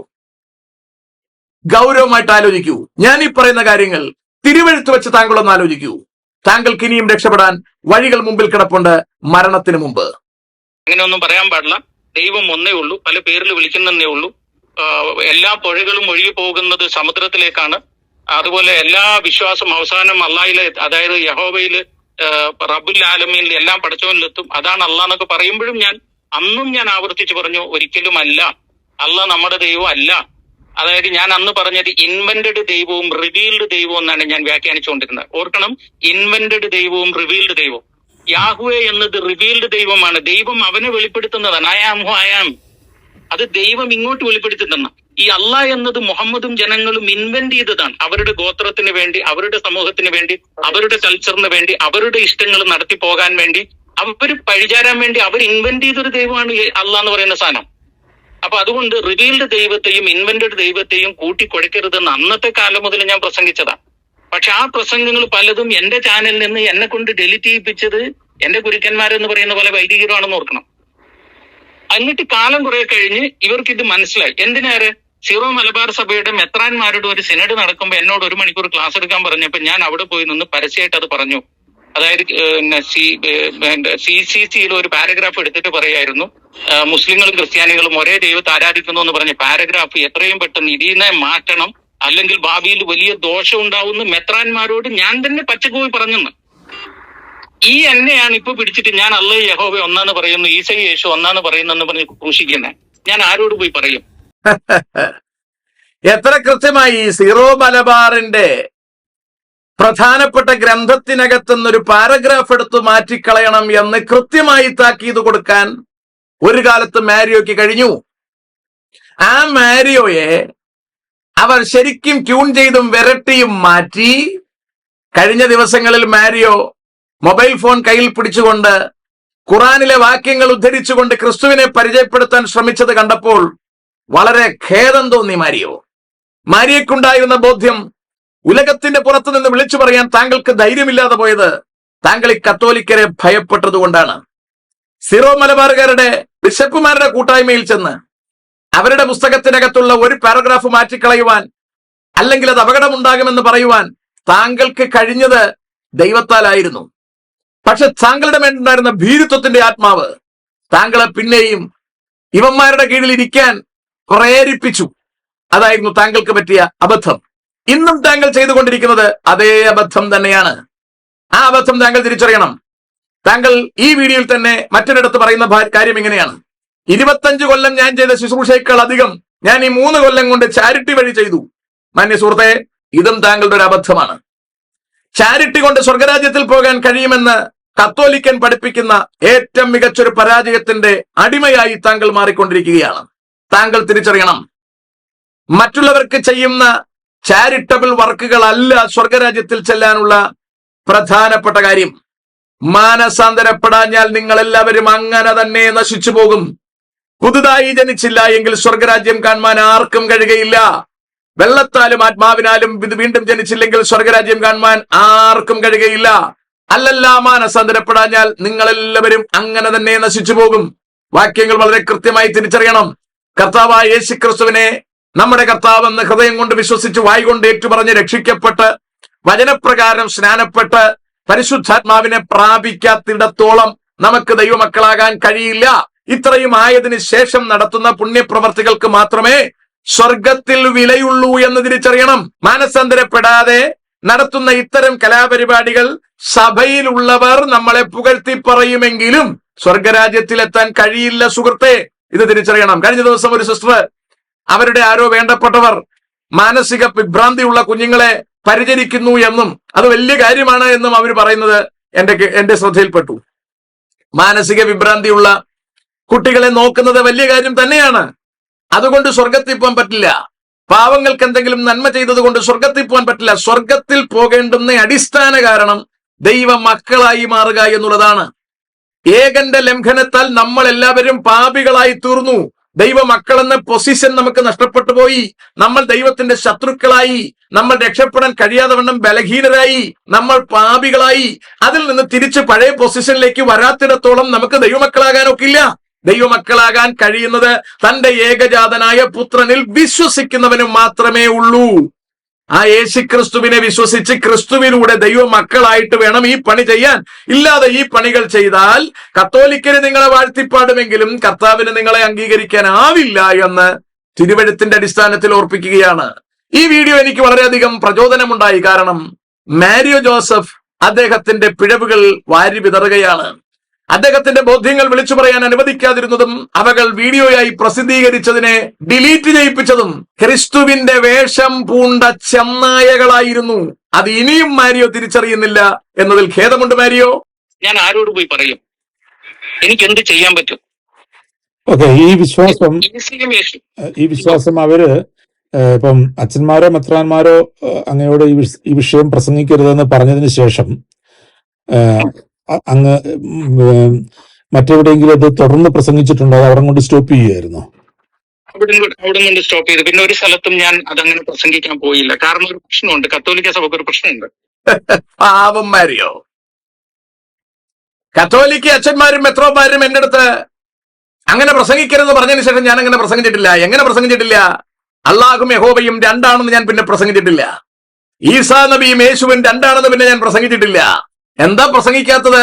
ഗൗരവമായിട്ട് ആലോചിക്കൂ. ഞാൻ ഈ പറയുന്ന കാര്യങ്ങൾ തിരുവെഴുത്ത് വെച്ച് താങ്കളൊന്ന് ആലോചിക്കൂ. താങ്കൾക്ക് ഇനിയും രക്ഷപ്പെടാൻ വഴികൾ മുമ്പിൽ കിടപ്പുണ്ട്, മരണത്തിന് മുമ്പ്. അങ്ങനെയൊന്നും പറയാൻ പാടില്ല. ദൈവം ഒന്നേ ഉള്ളൂ, പല പേരിൽ വിളിക്കുന്നതേ ഉള്ളൂ. എല്ലാ പുഴകളും ഒഴുകി പോകുന്നത് സമുദ്രത്തിലേക്കാണ്. അതുപോലെ എല്ലാ വിശ്വാസം അവസാനം അള്ളാഹിലെ, അതായത് യഹോവയില്, റബ്ബുൽ ആലമീനിൽ, എല്ലാം പടച്ചവനിലെത്തും. അതാണ് അള്ളാഹ് എന്നൊക്കെ പറയുമ്പോഴും അന്നും ഞാൻ ആവർത്തിച്ച് പറഞ്ഞു, ഒരിക്കലും അല്ല, അള്ളാഹ് നമ്മുടെ ദൈവം അല്ല. അതായത് ഞാൻ അന്ന് പറഞ്ഞത് ഇൻവെന്റഡ് ദൈവവും റിവീൽഡ് ദൈവവും എന്നാണ് ഞാൻ വ്യാഖ്യാനിച്ചുകൊണ്ടിരുന്നത്. ഓർക്കണം, ഇൻവെന്റഡ് ദൈവവും റിവീൽഡ് ദൈവവും. യാഹ്വേ എന്നത് റിവീൽഡ് ദൈവമാണ്. ദൈവം അവനെ വെളിപ്പെടുത്തുന്നതാണ്. I am who I am. അത് ദൈവം ഇങ്ങോട്ട് വെളിപ്പെടുത്തുന്ന. ഈ അള്ളാഹ് എന്നത് മുഹമ്മദും ജനങ്ങളും ഇൻവെന്റ് ചെയ്തതാണ്. അവരുടെ ഗോത്രത്തിന് വേണ്ടി, അവരുടെ സമൂഹത്തിന് വേണ്ടി, അവരുടെ കൾച്ചറിന് വേണ്ടി, അവരുടെ ഇഷ്ടങ്ങൾ നടത്തി പോകാൻ വേണ്ടി, അവര് പഴിചാരാൻ വേണ്ടി അവർ ഇൻവെന്റ് ചെയ്തൊരു ദൈവമാണ് അള്ളാഹ് എന്ന് പറയുന്ന സാധനം. അപ്പൊ അതുകൊണ്ട് റിവീൽഡ് ദൈവത്തെയും ഇൻവെന്റഡ് ദൈവത്തെയും കൂട്ടിക്കുഴയ്ക്കരുതെന്ന് അന്നത്തെ കാലം മുതൽ ഞാൻ പ്രസംഗിച്ചതാണ്. പക്ഷെ ആ പ്രസംഗങ്ങൾ പലതും എന്റെ ചാനലിൽ നിന്ന് എന്നെ കൊണ്ട് ഡെലിറ്റ് ചെയ്യിപ്പിച്ചത് എന്റെ ഗുരുക്കന്മാരെന്ന് പറയുന്ന പോലെ വൈദികരാണെന്ന് ഓർക്കണം. എന്നിട്ട് കാലം കുറെ കഴിഞ്ഞ് ഇവർക്ക് ഇത് മനസ്സിലായി. എന്തിനേറെ, സീറോ മലബാർ സഭയുടെ മെത്രാന്മാരുടെ ഒരു സിനഡ് നടക്കുമ്പോൾ എന്നോട് 1 മണിക്കൂർ ക്ലാസ് എടുക്കാൻ പറഞ്ഞപ്പോ ഞാൻ അവിടെ പോയി നിന്ന് പരസ്യമായിട്ട് അത് പറഞ്ഞു. അതായത് CCCയിൽ ഒരു പാരഗ്രാഫ് എടുത്തിട്ട് പറയായിരുന്നു, മുസ്ലിങ്ങളും ക്രിസ്ത്യാനികളും ഒരേ ദൈവത്തെ ആരാധിക്കുന്നു എന്ന് പറഞ്ഞ പാരഗ്രാഫ് എത്രയും പെട്ടെന്ന് ഇതിനെ മാറ്റണം, അല്ലെങ്കിൽ ഭാവിയിൽ വലിയ ദോഷം ഉണ്ടാവുന്ന മെത്രാന്മാരോട് ഞാൻ തന്നെ പച്ചക്കോയി പറഞ്ഞെന്ന്. ഈ എന്നെയാണ് ഇപ്പൊ പിടിച്ചിട്ട് ഞാൻ അല്ലാഹ് യഹോവ ഒന്നാന്ന് പറയുന്നു, ഈസ യേശു ഒന്നാന്ന് പറയുന്നെന്ന് പറഞ്ഞ് ക്രൂശിക്കുന്നത്. ഞാൻ ആരോട് പോയി പറയും? എത്ര കൃത്യമായി സീറോ മലബാറിന്റെ പ്രധാനപ്പെട്ട ഗ്രന്ഥത്തിനകത്തുനിന്നൊരു പാരഗ്രാഫ് എടുത്ത് മാറ്റിക്കളയണം എന്ന് കൃത്യമായി താക്കീത് കൊടുക്കാൻ ഒരു കാലത്ത് മാരിയോയ്ക്ക് കഴിഞ്ഞു. ആ മാരിയോയെ അവർ ശരിക്കും ട്യൂൺ ചെയ്തും വിരട്ടിയും മാറ്റി. കഴിഞ്ഞ ദിവസങ്ങളിൽ മാരിയോ മൊബൈൽ ഫോൺ കയ്യിൽ പിടിച്ചുകൊണ്ട് ഖുറാനിലെ വാക്യങ്ങൾ ഉദ്ധരിച്ചുകൊണ്ട് ക്രിസ്തുവിനെ പരിചയപ്പെടുത്താൻ ശ്രമിച്ചത് കണ്ടപ്പോൾ വളരെ ഖേദം തോന്നി. മാരിയക്കുണ്ടായിരുന്ന ബോധ്യം ഉലകത്തിന്റെ പുറത്തു നിന്ന് വിളിച്ചു പറയാൻ താങ്കൾക്ക് ധൈര്യമില്ലാതെ പോയത് താങ്കൾ ഈ കത്തോലിക്കരെ ഭയപ്പെട്ടതുകൊണ്ടാണ്. സിറോ മലബാറുകാരുടെ ബിഷപ്പുമാരുടെ കൂട്ടായ്മയിൽ ചെന്ന് അവരുടെ പുസ്തകത്തിനകത്തുള്ള ഒരു പാരഗ്രാഫ് മാറ്റിക്കളയുവാൻ, അല്ലെങ്കിൽ അത് അപകടമുണ്ടാകുമെന്ന് പറയുവാൻ താങ്കൾക്ക് കഴിഞ്ഞത് ദൈവത്താലായിരുന്നു. പക്ഷെ താങ്കളുടെ മേലുണ്ടായിരുന്ന ഭീരുത്വത്തിന്റെ ആത്മാവ് താങ്കളെ പിന്നെയും ഇവന്മാരുടെ കീഴിൽ ഇരിക്കാൻ പ്രേരിപ്പിച്ചു. അതായിരുന്നു താങ്കൾക്ക് പറ്റിയ അബദ്ധം. ഇന്നും താങ്കൾ ചെയ്തുകൊണ്ടിരിക്കുന്നത് അതേ അബദ്ധം തന്നെയാണ്. ആ അബദ്ധം താങ്കൾ തിരിച്ചറിയണം. താങ്കൾ ഈ വീഡിയോയിൽ തന്നെ മറ്റൊരിടത്ത് പറയുന്ന കാര്യം ഇങ്ങനെയാണ്: 25 കൊല്ലം ഞാൻ ചെയ്ത ശുശ്രൂഷയേക്കാൾ അധികം ഞാൻ ഈ 3 കൊല്ലം കൊണ്ട് ചാരിറ്റി വഴി ചെയ്തു. മാന്യ സുഹൃത്തെ, ഇതും താങ്കളുടെ ഒരു അബദ്ധമാണ്. ചാരിറ്റി കൊണ്ട് സ്വർഗരാജ്യത്തിൽ പോകാൻ കഴിയുമെന്ന് കത്തോലിക്കൻ പഠിപ്പിക്കുന്ന ഏറ്റവും മികച്ചൊരു പരാജയത്തിന്റെ അടിമയായി താങ്കൾ മാറിക്കൊണ്ടിരിക്കുകയാണ്. താങ്കൾ തിരിച്ചറിയണം, മറ്റുള്ളവർക്ക് ചെയ്യുന്ന ചാരിറ്റബിൾ വർക്കുകൾ അല്ല സ്വർഗരാജ്യത്തിൽ ചെല്ലാനുള്ള പ്രധാനപ്പെട്ട കാര്യം. മാനസാന്തരപ്പെടാഞ്ഞാൽ നിങ്ങൾ എല്ലാവരും അങ്ങനെ തന്നെ നശിച്ചു പോകും. പുതുതായി ജനിച്ചില്ല എങ്കിൽ സ്വർഗരാജ്യം കാണുവാൻ ആർക്കും കഴിയുകയില്ല. വെള്ളത്താലും ആത്മാവിനാലും വീണ്ടും ജനിച്ചില്ലെങ്കിൽ സ്വർഗരാജ്യം കാണുവാൻ ആർക്കും കഴിയുകയില്ല. അല്ലല്ല, മാനസാന്തരപ്പെടാഞ്ഞാൽ നിങ്ങൾ എല്ലാവരും അങ്ങനെ തന്നെ നശിച്ചു പോകും. വാക്യങ്ങൾ വളരെ കൃത്യമായി തിരിച്ചറിയണം. കർത്താവായ യേശുക്രിസ്തുവിനെ നമ്മുടെ കർത്താവെന്ന് ഹൃദയം കൊണ്ട് വിശ്വസിച്ച് വായ്കൊണ്ട് ഏറ്റുപറഞ്ഞ് രക്ഷിക്കപ്പെട്ട് വചനപ്രകാരം സ്നാനപ്പെട്ട് പരിശുദ്ധാത്മാവിനെ പ്രാപിക്കാത്തിടത്തോളം നമുക്ക് ദൈവമക്കളാകാൻ കഴിയില്ല. ഇത്രയും ആയതിനു ശേഷം നടത്തുന്ന പുണ്യപ്രവർത്തികൾക്ക് മാത്രമേ സ്വർഗത്തിൽ വിലയുള്ളൂ എന്ന് തിരിച്ചറിയണം. മാനസാന്തരപ്പെടാതെ നടത്തുന്ന ഇത്തരം കലാപരിപാടികൾ സഭയിലുള്ളവർ നമ്മളെ പുകഴ്ത്തി പറയുമെങ്കിലും സ്വർഗരാജ്യത്തിലെത്താൻ കഴിയില്ല സുഹൃത്തെ. ഇത് തിരിച്ചറിയണം. കഴിഞ്ഞ ദിവസം ഒരു സിസ്റ്റർ അവരുടെ ആരോ വേണ്ടപ്പെട്ടവർ മാനസിക വിഭ്രാന്തിയുള്ള കുഞ്ഞുങ്ങളെ പരിചരിക്കുന്നു എന്നും അത് വലിയ കാര്യമാണ് എന്നും അവർ പറയുന്നത് എന്റെ ശ്രദ്ധയിൽപ്പെട്ടു. മാനസിക വിഭ്രാന്തിയുള്ള കുട്ടികളെ നോക്കുന്നത് വലിയ കാര്യം തന്നെയാണ്. അതുകൊണ്ട് സ്വർഗത്തിൽ പോകാൻ പറ്റില്ല. പാവങ്ങൾക്ക് എന്തെങ്കിലും നന്മ ചെയ്തത് കൊണ്ട് സ്വർഗത്തിൽ പോകാൻ പറ്റില്ല. സ്വർഗത്തിൽ പോകേണ്ടുന്ന അടിസ്ഥാന കാരണം ദൈവ മക്കളായി മാറുക എന്നുള്ളതാണ്. ഏകന്റെ ലംഘനത്താൽ നമ്മൾ എല്ലാവരും പാപികളായി തീർന്നു. ദൈവ മക്കളെന്ന പൊസിഷൻ നമുക്ക് നഷ്ടപ്പെട്ടു പോയി. നമ്മൾ ദൈവത്തിന്റെ ശത്രുക്കളായി, നമ്മൾ രക്ഷപ്പെടാൻ കഴിയാതെ വണ്ണം ബലഹീനരായി, നമ്മൾ പാപികളായി. അതിൽ നിന്ന് തിരിച്ച് പഴയ പൊസിഷനിലേക്ക് വരാത്തിടത്തോളം നമുക്ക് ദൈവമക്കളാകാനൊക്കില്ല. ദൈവമക്കളാകാൻ കഴിയുന്നത് തന്റെ ഏകജാതനായ പുത്രനിൽ വിശ്വസിക്കുന്നവനും മാത്രമേ ഉള്ളൂ. ആ യേശുക്രിസ്തുവിനെ വിശ്വസിച്ച് ക്രിസ്തുവിലൂടെ ദൈവമക്കളായിട്ട് വേണം ഈ പണി ചെയ്യാൻ. ഇല്ലാതെ ഈ പണികൾ ചെയ്താൽ കത്തോലിക്കര് നിങ്ങളെ വാഴ്ത്തിപ്പാടുമെങ്കിലും കർത്താവിന് നിങ്ങളെ അംഗീകരിക്കാനാവില്ല എന്ന് തിരുവെഴുത്തിന്റെ അടിസ്ഥാനത്തിൽ ഓർപ്പിക്കുകയാണ്. ഈ വീഡിയോ എനിക്ക് വളരെയധികം പ്രചോദനമുണ്ടായി. കാരണം മാരിയോ ജോസഫ് അദ്ദേഹത്തിന്റെ പിഴവുകൾ വാരി വിതറുകയാണ്. അദ്ദേഹത്തിന്റെ ബോധ്യങ്ങൾ വിളിച്ചു പറയാൻ അനുവദിക്കാതിരുന്നതും അവകൾ വീഡിയോയായി പ്രസിദ്ധീകരിച്ചതിനെ ഡിലീറ്റ് ചെയ്യിപ്പിച്ചതും ക്രിസ്തുവിന്റെ വേഷം പൂണ്ട ചെന്നായകളായിരുന്നു. അത് ഇനിയും മാരിയോ തിരിച്ചറിയുന്നില്ല എന്നതിൽ ഖേദമുണ്ട്. മാരിയോ, ഞാൻ ആരോട് പോയി പറയും? എനിക്ക് എന്ത് ചെയ്യാൻ പറ്റും? ഓക്കെ, ഈ വിശ്വാസം അവര് ഇപ്പം അച്ഛന്മാരോ മെത്രാന്മാരോ അങ്ങയോട് ഈ വിഷയം പ്രസംഗിക്കരുതെന്ന് പറഞ്ഞതിന് ശേഷം അങ്ങ് മറ്റെവിടെയെങ്കിലും അത് തുടർന്ന് പ്രസംഗിച്ചിട്ടുണ്ടോ? അത് അവിടെ കൊണ്ട് സ്റ്റോപ്പ് ചെയ്യുമായിരുന്നു? അവിടെ കൊണ്ട് സ്റ്റോപ്പ് ചെയ്തു. പിന്നെ ഒരു സ്ഥലത്തും ഞാൻ അതങ്ങനെ പ്രസംഗിക്കാൻ പോയില്ല. കാരണം ഒരു പ്രശ്നമുണ്ട്, കത്തോലിക്ക സഭയ്ക്ക് ഒരു പ്രശ്നമുണ്ട്. പാവം മാരിയോ, കത്തോലിക്ക അച്ഛന്മാരും മെത്രോമാരും എന്റെ അടുത്ത് അങ്ങനെ പ്രസംഗിക്കരുതെന്ന് പറഞ്ഞതിന് ശേഷം ഞാൻ അങ്ങനെ പ്രസംഗിച്ചിട്ടില്ല. എങ്ങനെ പ്രസംഗിച്ചിട്ടില്ല? അള്ളാഹും യഹോവയും രണ്ടാണെന്ന് ഞാൻ പിന്നെ പ്രസംഗിച്ചിട്ടില്ല. ഈസാ നബിയും യേശുവും രണ്ടാണെന്ന് പിന്നെ ഞാൻ പ്രസംഗിച്ചിട്ടില്ല. എന്താ പ്രസംഗിക്കാത്തത്?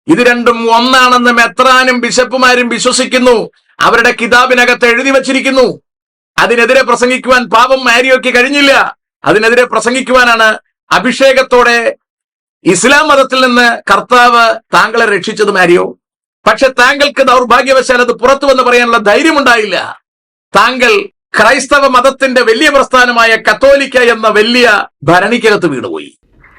ഇത് രണ്ടും ഒന്നാണെന്ന് മെത്രാനും ബിഷപ്പുമാരും വിശ്വസിക്കുന്നു. അവരുടെ കിതാബിനകത്ത് എഴുതി വച്ചിരിക്കുന്നു. അതിനെതിരെ പ്രസംഗിക്കുവാൻ പാവം മാരിയോയ്ക്ക് കഴിഞ്ഞില്ല. അതിനെതിരെ പ്രസംഗിക്കുവാനാണ് അഭിഷേകത്തോടെ ഇസ്ലാം മതത്തിൽ നിന്ന് കർത്താവ് താങ്കളെ രക്ഷിച്ചത് മാരിയോ. പക്ഷെ താങ്കൾക്ക് ദൗർഭാഗ്യവശാൽ അത് പുറത്തു വന്ന് പറയാനുള്ള ധൈര്യമുണ്ടായില്ല. താങ്കൾ ക്രൈസ്തവ മതത്തിന്റെ വലിയ പ്രസ്ഥാനമായ കത്തോലിക്ക എന്ന വലിയ ഭരണിക്കകത്ത് വീണുപോയി.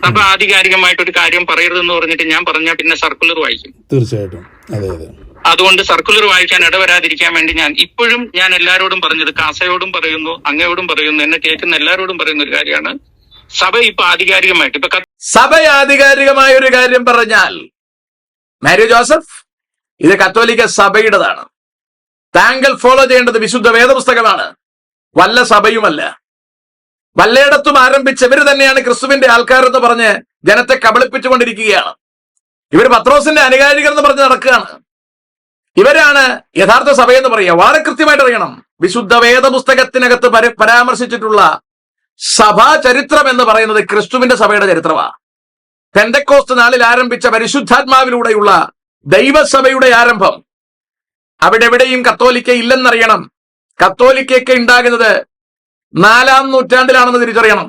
സഭ ആധികാരികമായിട്ടൊരു കാര്യം പറയരുതെന്ന് പറഞ്ഞിട്ട് ഞാൻ പറഞ്ഞാൽ പിന്നെ സർക്കുലർ വായിക്കും. തീർച്ചയായിട്ടും. അതെ അതെ. അതുകൊണ്ട് സർക്കുലർ വായിക്കാൻ ഇടവരാതിരിക്കാൻ വേണ്ടി ഞാൻ എല്ലാവരോടും പറഞ്ഞത്, കാസയോടും പറയുന്നു, അങ്ങയോടും പറയുന്നു, എന്നെ കേൾക്കുന്ന എല്ലാവരോടും പറയുന്ന ഒരു കാര്യമാണ്, സഭ ഇപ്പൊ ആധികാരികമായിട്ട് സഭ ആധികാരികമായ ഒരു കാര്യം പറഞ്ഞാൽ മാത്യു ജോസഫ്, ഇത് കത്തോലിക്ക സഭയുടേതാണ്. താങ്കൾ ഫോളോ ചെയ്യേണ്ടത് വിശുദ്ധ വേദപുസ്തകമാണ്, വല്ല സഭയുമല്ല. വല്ലയിടത്തും ആരംഭിച്ചവര് തന്നെയാണ് ക്രിസ്തുവിന്റെ ആൾക്കാരെന്ന് പറഞ്ഞ് ജനത്തെ കബളിപ്പിച്ചുകൊണ്ടിരിക്കുകയാണ്. ഇവർ പത്രോസിന്റെ അനുകാരികൾ എന്ന് പറഞ്ഞ് നടക്കുകയാണ്. ഇവരാണ് യഥാർത്ഥ സഭയെന്ന് പറയുക. വളരെ കൃത്യമായിട്ട് അറിയണം, വിശുദ്ധ വേദപുസ്തകത്തിനകത്ത് പരാമർശിച്ചിട്ടുള്ള സഭാ ചരിത്രം എന്ന് പറയുന്നത് ക്രിസ്തുവിന്റെ സഭയുടെ ചരിത്രമാണ്. പെന്തക്കോസ്ത് നാളിൽ ആരംഭിച്ച പരിശുദ്ധാത്മാവിലൂടെയുള്ള ദൈവസഭയുടെ ആരംഭം. അവിടെ എവിടെയും കത്തോലിക്ക ഇല്ലെന്നറിയണം. കത്തോലിക്കൊക്കെ ഉണ്ടാകുന്നത് 4-ാം നൂറ്റാണ്ടിലാണെന്ന് തിരിച്ചറിയണം.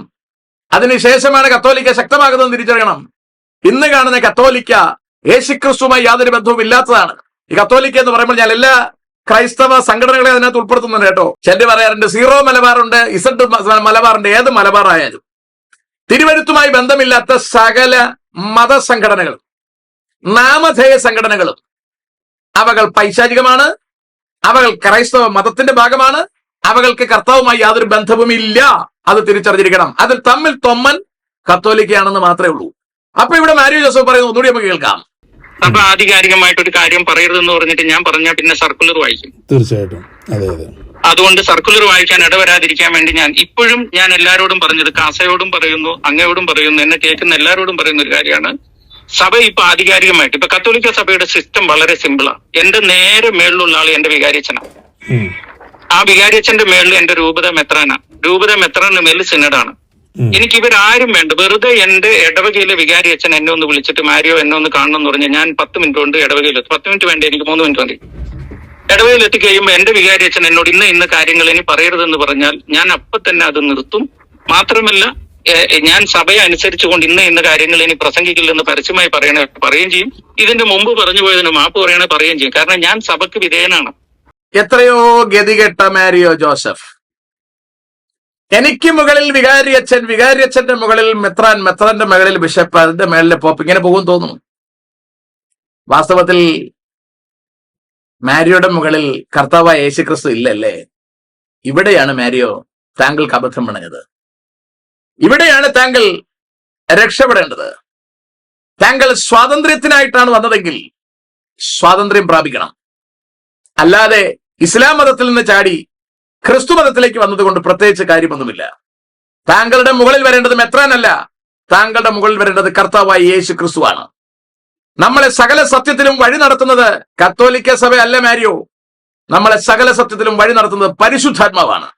അതിനുശേഷമാണ് കത്തോലിക്ക ശക്തമാകുന്നതെന്ന് തിരിച്ചറിയണം. ഇന്ന് കാണുന്ന കത്തോലിക്ക യേശുക്രിസ്തുവുമായി യാതൊരു ബന്ധവും ഇല്ലാത്തതാണ്. ഈ കത്തോലിക്ക എന്ന് പറയുമ്പോൾ ഞാൻ എല്ലാ ക്രൈസ്തവ സംഘടനകളെ അതിനകത്ത് ഉൾപ്പെടുത്തുന്നുണ്ട് കേട്ടോ. ചെല്ലി പറയാറുണ്ട്, സീറോ മലബാറുണ്ട്, ഇസഡ് മലബാറുണ്ട്. ഏത് മലബാർ ആയാലും തിരുവഴുത്തുമായി ബന്ധമില്ലാത്ത സകല മതസംഘടനകളും നാമധേയ സംഘടനകളും അവകൾ പൈശാചികമാണ്, അവകൾ ക്രൈസ്തവ മതത്തിന്റെ ഭാഗമാണ്, അവകൾക്ക് കർത്താവുമായി യാതൊരു ബന്ധവുമില്ല. അത് തിരിച്ചറിഞ്ഞിരിക്കണം. അതിൽ തമ്മിൽ തൊമ്മൻ കത്തോലിക്കയാണെന്ന് മാത്രമേ ഉള്ളൂ. അപ്പൊ ഇവിടെ മാത്യു ജോസഫ് പറയുന്നത് ഒന്നുകൂടി നമുക്ക് കേൾക്കാം. സഭ ആധികാരികമായിട്ടൊരു കാര്യം പറയരുതെന്ന് പറഞ്ഞിട്ട് ഞാൻ പറഞ്ഞാൽ പിന്നെ സർക്കുലർ വായിക്കും. തീർച്ചയായിട്ടും. അതെ അതെ. അതുകൊണ്ട് സർക്കുലർ വായിക്കാൻ ഇടവരാതിരിക്കാൻ വേണ്ടി ഞാൻ എല്ലാവരോടും പറഞ്ഞത്, കാസയോടും പറയുന്നു, അങ്ങയോടും പറയുന്നു, എന്നെ കേൾക്കുന്ന എല്ലാവരോടും പറയുന്ന ഒരു കാര്യമാണ്, സഭ ഇപ്പൊ ആധികാരികമായിട്ട് ഇപ്പൊ കത്തോലിക്ക സഭയുടെ സിസ്റ്റം വളരെ സിമ്പിളാണ്. എന്റെ നേരെ മേളിലുള്ള ആള് എന്റെ വികാരിയച്ഛനാണ്. ആ വികാരിയച്ഛന്റെ മേളിൽ എന്റെ രൂപത മെത്രാനാണ്. രൂപത മെത്രാന്റെ മേളിൽ സിനഡാണ്. എനിക്ക് ഇവരാരും വേണ്ട. വെറുതെ എന്റെ ഇടവകയിലെ വികാരി അച്ഛൻ എന്നെ ഒന്ന് വിളിച്ചിട്ട്, മാരിയോ എന്നെ ഒന്ന് കാണണം എന്ന് പറഞ്ഞാൽ ഞാൻ 10 മിനിറ്റ് കൊണ്ട് ഇടവകയിലെത്തും. 10 മിനിറ്റ് വേണ്ട, എനിക്ക് 3 മിനിറ്റ് മതി. ഇടവകയിൽ എത്തിക്കഴിയുമ്പോൾ എന്റെ വികാരി അച്ഛൻ എന്നോട് ഇന്ന കാര്യങ്ങൾ ഇനി പറയരുതെന്ന് പറഞ്ഞാൽ ഞാൻ അപ്പൊ തന്നെ അത് നിർത്തും. മാത്രമല്ല, ഞാൻ സഭയെ അനുസരിച്ചുകൊണ്ട് ഇന്ന കാര്യങ്ങൾ ഇനി പ്രസംഗിക്കില്ലെന്ന് പരസ്യമായി പറയുകയും ചെയ്യും. ഇതിന്റെ മുമ്പ് പറഞ്ഞു പോയതിന് മാപ്പ് പറയുകയും ചെയ്യും. കാരണം ഞാൻ സഭയ്ക്ക് വിധേയനാണ്. എത്രയോ ഗതികെട്ട മാരിയോ ജോസഫ്. എനിക്ക് മുകളിൽ വികാരിയച്ഛൻ, വികാരിയച്ഛന്റെ മുകളിൽ മെത്രാൻ, മെത്രാന്റെ മുകളിൽ ബിഷപ്പ്, അതിന്റെ മേളിലെ പോപ്പ്, ഇങ്ങനെ പോകും തോന്നുന്നു. വാസ്തവത്തിൽ മാരിയോയുടെ മുകളിൽ കർത്താവായ യേശുക്രിസ്തു ഇല്ലല്ലേ? ഇവിടെയാണ് മാരിയോ താങ്കൾക്ക് അബദ്ധം പണഞ്ഞത്. ഇവിടെയാണ് താങ്കൾ രക്ഷപ്പെടേണ്ടത്. താങ്കൾ സ്വാതന്ത്ര്യത്തിനായിട്ടാണ് വന്നതെങ്കിൽ സ്വാതന്ത്ര്യം പ്രാപിക്കണം. അല്ലാതെ ഇസ്ലാം മതത്തിൽ നിന്ന് ചാടി ക്രിസ്തു മതത്തിലേക്ക് വന്നതുകൊണ്ട് പ്രത്യേകിച്ച് കാര്യമൊന്നുമില്ല. താങ്കളുടെ മുകളിൽ വരേണ്ടത് മെത്രാനല്ല, താങ്കളുടെ മുകളിൽ വരേണ്ടത് കർത്താവായ യേശു ക്രിസ്തുവാണ്. നമ്മളെ സകല സത്യത്തിലും വഴി നടത്തുന്നത് കത്തോലിക്ക സഭ അല്ല മാരിയോ. നമ്മളെ സകല സത്യത്തിലും വഴി നടത്തുന്നത് പരിശുദ്ധാത്മാവാണ്.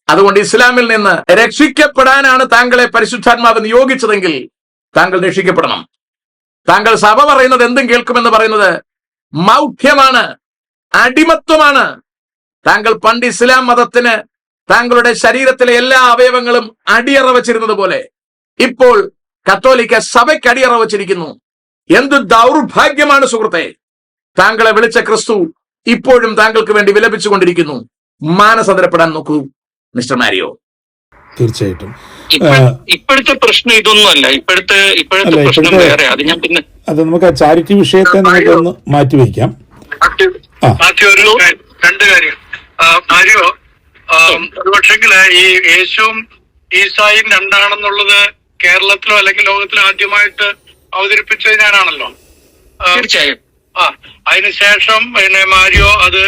അതുകൊണ്ട് ഇസ്ലാമിൽ നിന്ന് രക്ഷിക്കപ്പെടാനാണ് താങ്കളെ പരിശുദ്ധാത്മാവ് നിയോഗിച്ചതെങ്കിൽ താങ്കൾ രക്ഷിക്കപ്പെടണം. താങ്കൾ സഭ പറയുന്നത് എന്തും കേൾക്കുമെന്ന് പറയുന്നത് മൗഢ്യമാണ്, അടിമത്വമാണ്. താങ്കൾ പണ്ട് ഇസ്ലാം മതത്തിന് താങ്കളുടെ ശരീരത്തിലെ എല്ലാ അവയവങ്ങളും അടിയറ വച്ചിരുന്നത് പോലെ ഇപ്പോൾ കത്തോലിക്ക സഭയ്ക്ക് അടിയറ വച്ചിരിക്കുന്നു. എന്തു ദൗർഭാഗ്യമാണ് സുഹൃത്തെ! താങ്കളെ വിളിച്ച ക്രിസ്തു ഇപ്പോഴും താങ്കൾക്ക് വേണ്ടി വിലപിച്ചുകൊണ്ടിരിക്കുന്നു. മാനസാന്തരപ്പെടാൻ നോക്കൂ മിസ്റ്റർ മാരിയോ. തീർച്ചയായിട്ടും. ഇപ്പോഴത്തെ പ്രശ്നം ഇതൊന്നുമല്ല. ഇപ്പോഴത്തെ പ്രശ്നം വേറെ. അത് ഞാൻ പിന്നെ നമുക്ക് ചാരിറ്റി വിഷയത്തെ നമുക്കൊന്ന് മാറ്റിവെക്കാം. രണ്ട് കാര്യം മാരിയോ, ഒരുപക്ഷെങ്കില് ഈ യേശുവും ഈസായും രണ്ടാണെന്നുള്ളത് കേരളത്തിലോ അല്ലെങ്കിൽ ലോകത്തിലോ ആദ്യമായിട്ട് അവതരിപ്പിച്ചത് ഞാനാണല്ലോ. തീർച്ചയായും. അതിനുശേഷം പിന്നെ മാരിയോ അത്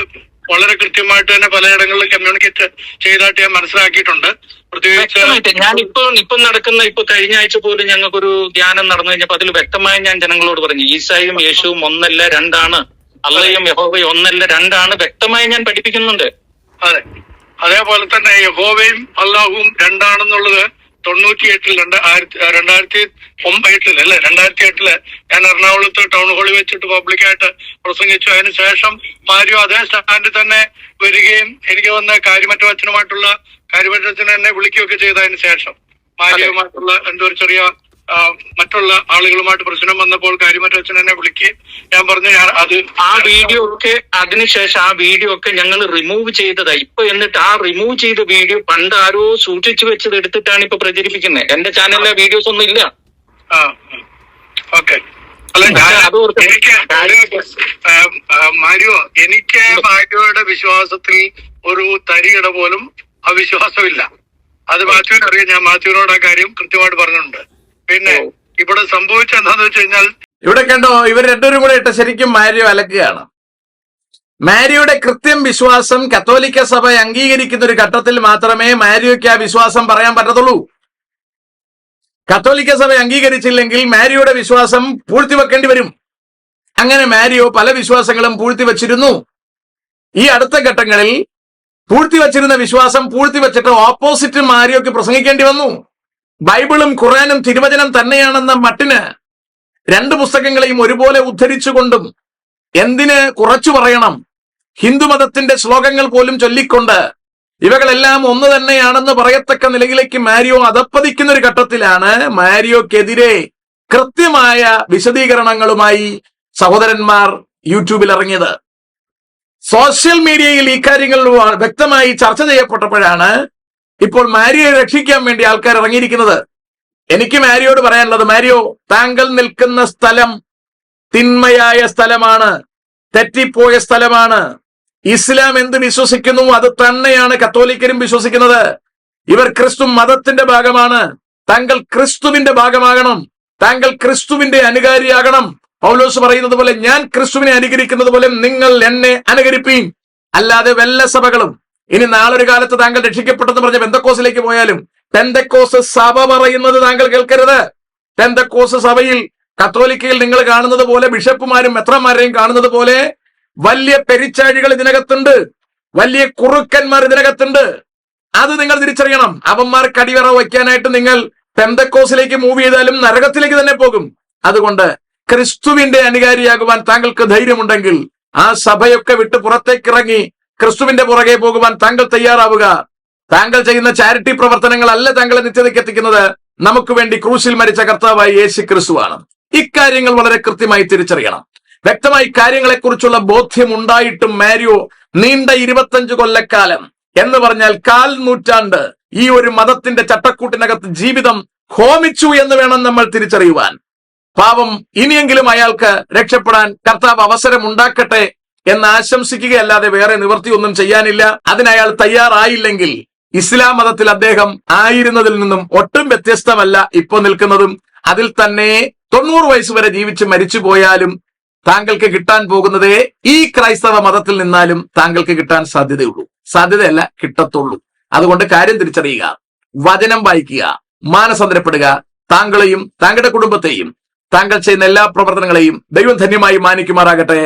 വളരെ കൃത്യമായിട്ട് തന്നെ പലയിടങ്ങളിലും കമ്മ്യൂണിക്കേറ്റ് ചെയ്തതായിട്ട് ഞാൻ മനസ്സിലാക്കിയിട്ടുണ്ട്. പ്രത്യേകിച്ച് ഇപ്പൊ നടക്കുന്ന കഴിഞ്ഞ ആഴ്ച പോലും ഞങ്ങൾക്കൊരു ധ്യാനം നടന്നു കഴിഞ്ഞപ്പോ അതിൽ വ്യക്തമായി ഞാൻ ജനങ്ങളോട് പറഞ്ഞു, ഈസായും യേശുവും ഒന്നല്ല രണ്ടാണ്, അള്ളയും യഹോവയും ഒന്നല്ല രണ്ടാണ്, വ്യക്തമായി ഞാൻ പഠിപ്പിക്കുന്നുണ്ട്. അതെ, അതേപോലെ തന്നെ യഹോവയും അള്ളാഹുവും രണ്ടാണെന്നുള്ളത് 98-ൽ 2008 ഞാൻ എറണാകുളത്ത് ടൗൺ ഹാളിൽ വെച്ചിട്ട് പബ്ലിക്കായിട്ട് പ്രസംഗിച്ചു. അതിനുശേഷം മാരിയോ അതേ സ്റ്റാൻഡിൽ തന്നെ വരികയും എനിക്ക് വന്ന കാര്യമറ്റവച്ചനുമായിട്ടുള്ള കാര്യമറ്റവച്ചനെ എന്നെ വിളിക്കുകയൊക്കെ ചെയ്തതിന് ശേഷം മാരിയുമായിട്ടുള്ള എന്തോ ഒരു ചെറിയ മറ്റുള്ള ആളുകളുമായിട്ട് പ്രശ്നം വന്നപ്പോൾ കാര്യമറ്റവച്ചൻ എന്നെ വിളിക്കുകയും ഞാൻ പറഞ്ഞു ആ വീഡിയോ ഒക്കെ അതിനുശേഷം ആ വീഡിയോ ഒക്കെ ഞങ്ങൾ റിമൂവ് ചെയ്തതാ. ഇപ്പൊ എന്നിട്ട് ആ റിമൂവ് ചെയ്ത വീഡിയോ പണ്ട് ആരോ സൂക്ഷിച്ചു വെച്ചത് എടുത്തിട്ടാണ് ഇപ്പൊ പ്രചരിപ്പിക്കുന്നത്. എന്റെ ചാനലിലെ വീഡിയോസ് ഒന്നും ഇല്ല. ഓക്കെ. അല്ല, മാരിയോ, എനിക്ക് മാരിയോയുടെ വിശ്വാസത്തിൽ ഒരു തരികിട പോലും അവിശ്വാസമില്ല. അത് മാത്യുവിന് അറിയാം. ഞാൻ മാത്യുവിനോട് ആ കാര്യം കൃത്യമായിട്ട് പറഞ്ഞിട്ടുണ്ട്. പിന്നെ ഇവിടെ സംഭവിച്ച എന്താന്ന് വെച്ച് കഴിഞ്ഞാൽ, ഇവിടെ കണ്ടോ, ഇവർ രണ്ടുപേരും കൂടെ ഇട്ട് ശരിക്കും മാരിയോ അലക്കുകയാണ്. മാരിയുടെ കൃത്യം വിശ്വാസം കത്തോലിക്ക സഭ അംഗീകരിക്കുന്ന ഒരു ഘട്ടത്തിൽ മാത്രമേ മാരിയോയ്ക്ക് ആ വിശ്വാസം പറയാൻ പറ്റത്തുള്ളൂ. കത്തോലിക്ക സഭ അംഗീകരിച്ചില്ലെങ്കിൽ മാരിയുടെ വിശ്വാസം പൂഴ്ത്തിവെക്കേണ്ടി വരും. അങ്ങനെ മാരിയോ പല വിശ്വാസങ്ങളും പൂഴ്ത്തിവെച്ചിരുന്നു. ഈ അടുത്ത ഘട്ടങ്ങളിൽ പൂഴ്ത്തിവെച്ചിരുന്ന വിശ്വാസം പൂഴ്ത്തിവെച്ചിട്ട് ഓപ്പോസിറ്റ് മാരിയോക്ക് പ്രസംഗിക്കേണ്ടി വന്നു. ബൈബിളും ഖുറാനും തിരുവചനം തന്നെയാണെന്ന മട്ടിന് രണ്ട് പുസ്തകങ്ങളെയും ഒരുപോലെ ഉദ്ധരിച്ചുകൊണ്ടും എന്തിന് കുറച്ചു പറയണം, ഹിന്ദുമതത്തിന്റെ ശ്ലോകങ്ങൾ പോലും ചൊല്ലിക്കൊണ്ട് ഇവകളെല്ലാം ഒന്ന് തന്നെയാണെന്ന് പറയത്തക്ക നിലയിലേക്ക് മാരിയോ അധപ്പതിക്കുന്ന ഒരു ഘട്ടത്തിലാണ് മാരിയോക്കെതിരെ കൃത്യമായ വിശദീകരണങ്ങളുമായി സഹോദരന്മാർ യൂട്യൂബിൽ ഇറങ്ങിയത്. സോഷ്യൽ മീഡിയയിൽ ഈ കാര്യങ്ങൾ വ്യക്തമായി ചർച്ച ചെയ്യപ്പെട്ടപ്പോഴാണ് ഇപ്പോൾ മാരിയോയെ രക്ഷിക്കാൻ വേണ്ടി ആൾക്കാർ ഇറങ്ങിയിരിക്കുന്നത്. എനിക്ക് മാരിയോട് പറയാനുള്ളത്, മാരിയോ, താങ്കൾ നിൽക്കുന്ന സ്ഥലം തിന്മയായ സ്ഥലമാണ്, തെറ്റിപ്പോയ സ്ഥലമാണ്. ഇസ്ലാം എന്ത് വിശ്വസിക്കുന്നു അത് തന്നെയാണ് കത്തോലിക്കരും വിശ്വസിക്കുന്നത്. ഇവർ ക്രിസ്തു മതത്തിന്റെ ഭാഗമാണ്. താങ്കൾ ക്രിസ്തുവിന്റെ ഭാഗമാകണം, താങ്കൾ ക്രിസ്തുവിന്റെ അനുകാരിയാകണം. പൗലോസ് പറയുന്നത് പോലെ, ഞാൻ ക്രിസ്തുവിനെ അനുകരിക്കുന്നത് പോലെ നിങ്ങൾ എന്നെ അനുകരിപ്പീൻ. അല്ലാതെ വല്ല സഭകളും ഇനി നാളൊരു കാലത്ത് താങ്കൾ രക്ഷിക്കപ്പെട്ടെന്ന് പറഞ്ഞ പെന്തക്കോസിലേക്ക് പോയാലും പെന്തക്കോസ് സഭ പറയുന്നത് താങ്കൾ കേൾക്കരുത്. പെന്തക്കോസ് സഭയിൽ കത്തോലിക്കയിൽ നിങ്ങൾ കാണുന്നത് പോലെ ബിഷപ്പുമാരും മെത്രന്മാരെയും കാണുന്നത് പോലെ വലിയ പെരിച്ചാഴികൾ ഇതിനകത്തുണ്ട്, വലിയ കുറുക്കന്മാർ ഇതിനകത്തുണ്ട്. അത് നിങ്ങൾ തിരിച്ചറിയണം. അവന്മാർക്ക് അടിവറ വയ്ക്കാനായിട്ട് നിങ്ങൾ പെന്തക്കോസിലേക്ക് മൂവ് ചെയ്താലും നരകത്തിലേക്ക് തന്നെ പോകും. അതുകൊണ്ട് ക്രിസ്തുവിന്റെ അനുകാരിയാകുവാൻ താങ്കൾക്ക് ധൈര്യമുണ്ടെങ്കിൽ ആ സഭയൊക്കെ വിട്ട് പുറത്തേക്കിറങ്ങി ക്രിസ്തുവിന്റെ പുറകെ പോകുവാൻ താങ്കൾ തയ്യാറാവുക. താങ്കൾ ചെയ്യുന്ന ചാരിറ്റി പ്രവർത്തനങ്ങളല്ല താങ്കളെ നിത്യതയ്ക്ക് എത്തിക്കുന്നത്. നമുക്ക് വേണ്ടി ക്രൂശിൽ മരിച്ച കർത്താവായ യേശു ക്രിസ്തുവാണ്. ഇക്കാര്യങ്ങൾ വളരെ കൃത്യമായി തിരിച്ചറിയണം. വ്യക്തമായി കാര്യങ്ങളെക്കുറിച്ചുള്ള ബോധ്യം ഉണ്ടായിട്ടും മാരിയോ നീണ്ട 25 കൊല്ലക്കാലം എന്ന് പറഞ്ഞാൽ 1/4 നൂറ്റാണ്ട് ഈ ഒരു മതത്തിന്റെ ചട്ടക്കൂട്ടിനകത്ത് ജീവിതം ഹോമിച്ചു എന്ന് വേണം നമ്മൾ തിരിച്ചറിയുവാൻ. പാവം, ഇനിയെങ്കിലും അയാൾക്ക് രക്ഷപ്പെടാൻ കർത്താവ് അവസരം ഉണ്ടാക്കട്ടെ എന്ന് ആശംസിക്കുകയല്ലാതെ വേറെ നിവൃത്തിയൊന്നും ചെയ്യാനില്ല. അതിനയാൾ തയ്യാറായില്ലെങ്കിൽ ഇസ്ലാം മതത്തിൽ അദ്ദേഹം ആയിരുന്നതിൽ നിന്നും ഒട്ടും വ്യത്യസ്തമല്ല ഇപ്പൊ നിൽക്കുന്നതും. അതിൽ തന്നെ 90 വയസ്സ് വരെ ജീവിച്ച് മരിച്ചു പോയാലും താങ്കൾക്ക് കിട്ടാൻ പോകുന്നതേ ഈ ക്രൈസ്തവ മതത്തിൽ നിന്നാലും താങ്കൾക്ക് കിട്ടാൻ സാധ്യതയുള്ളൂ. സാധ്യതയല്ല, കിട്ടത്തുള്ളൂ. അതുകൊണ്ട് കാര്യം തിരിച്ചറിയുക, വചനം വായിക്കുക, മാനസാന്തരപ്പെടുക. താങ്കളെയും താങ്കളുടെ കുടുംബത്തെയും താങ്കൾ ചെയ്യുന്ന എല്ലാ പ്രവർത്തനങ്ങളെയും ദൈവം ധന്യമായി മാനിക്കുമാറാകട്ടെ.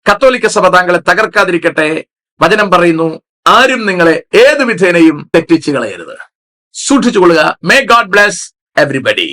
കത്തോലിക്ക സഭ താങ്കളെ തകർക്കാതിരിക്കട്ടെ. വചനം പറയുന്നു, ആരും നിങ്ങളെ ഏത് വിധേനയും തെറ്റിച്ചു കളയരുത്. സൂക്ഷിച്ചുകൊള്ളുക. May God bless everybody.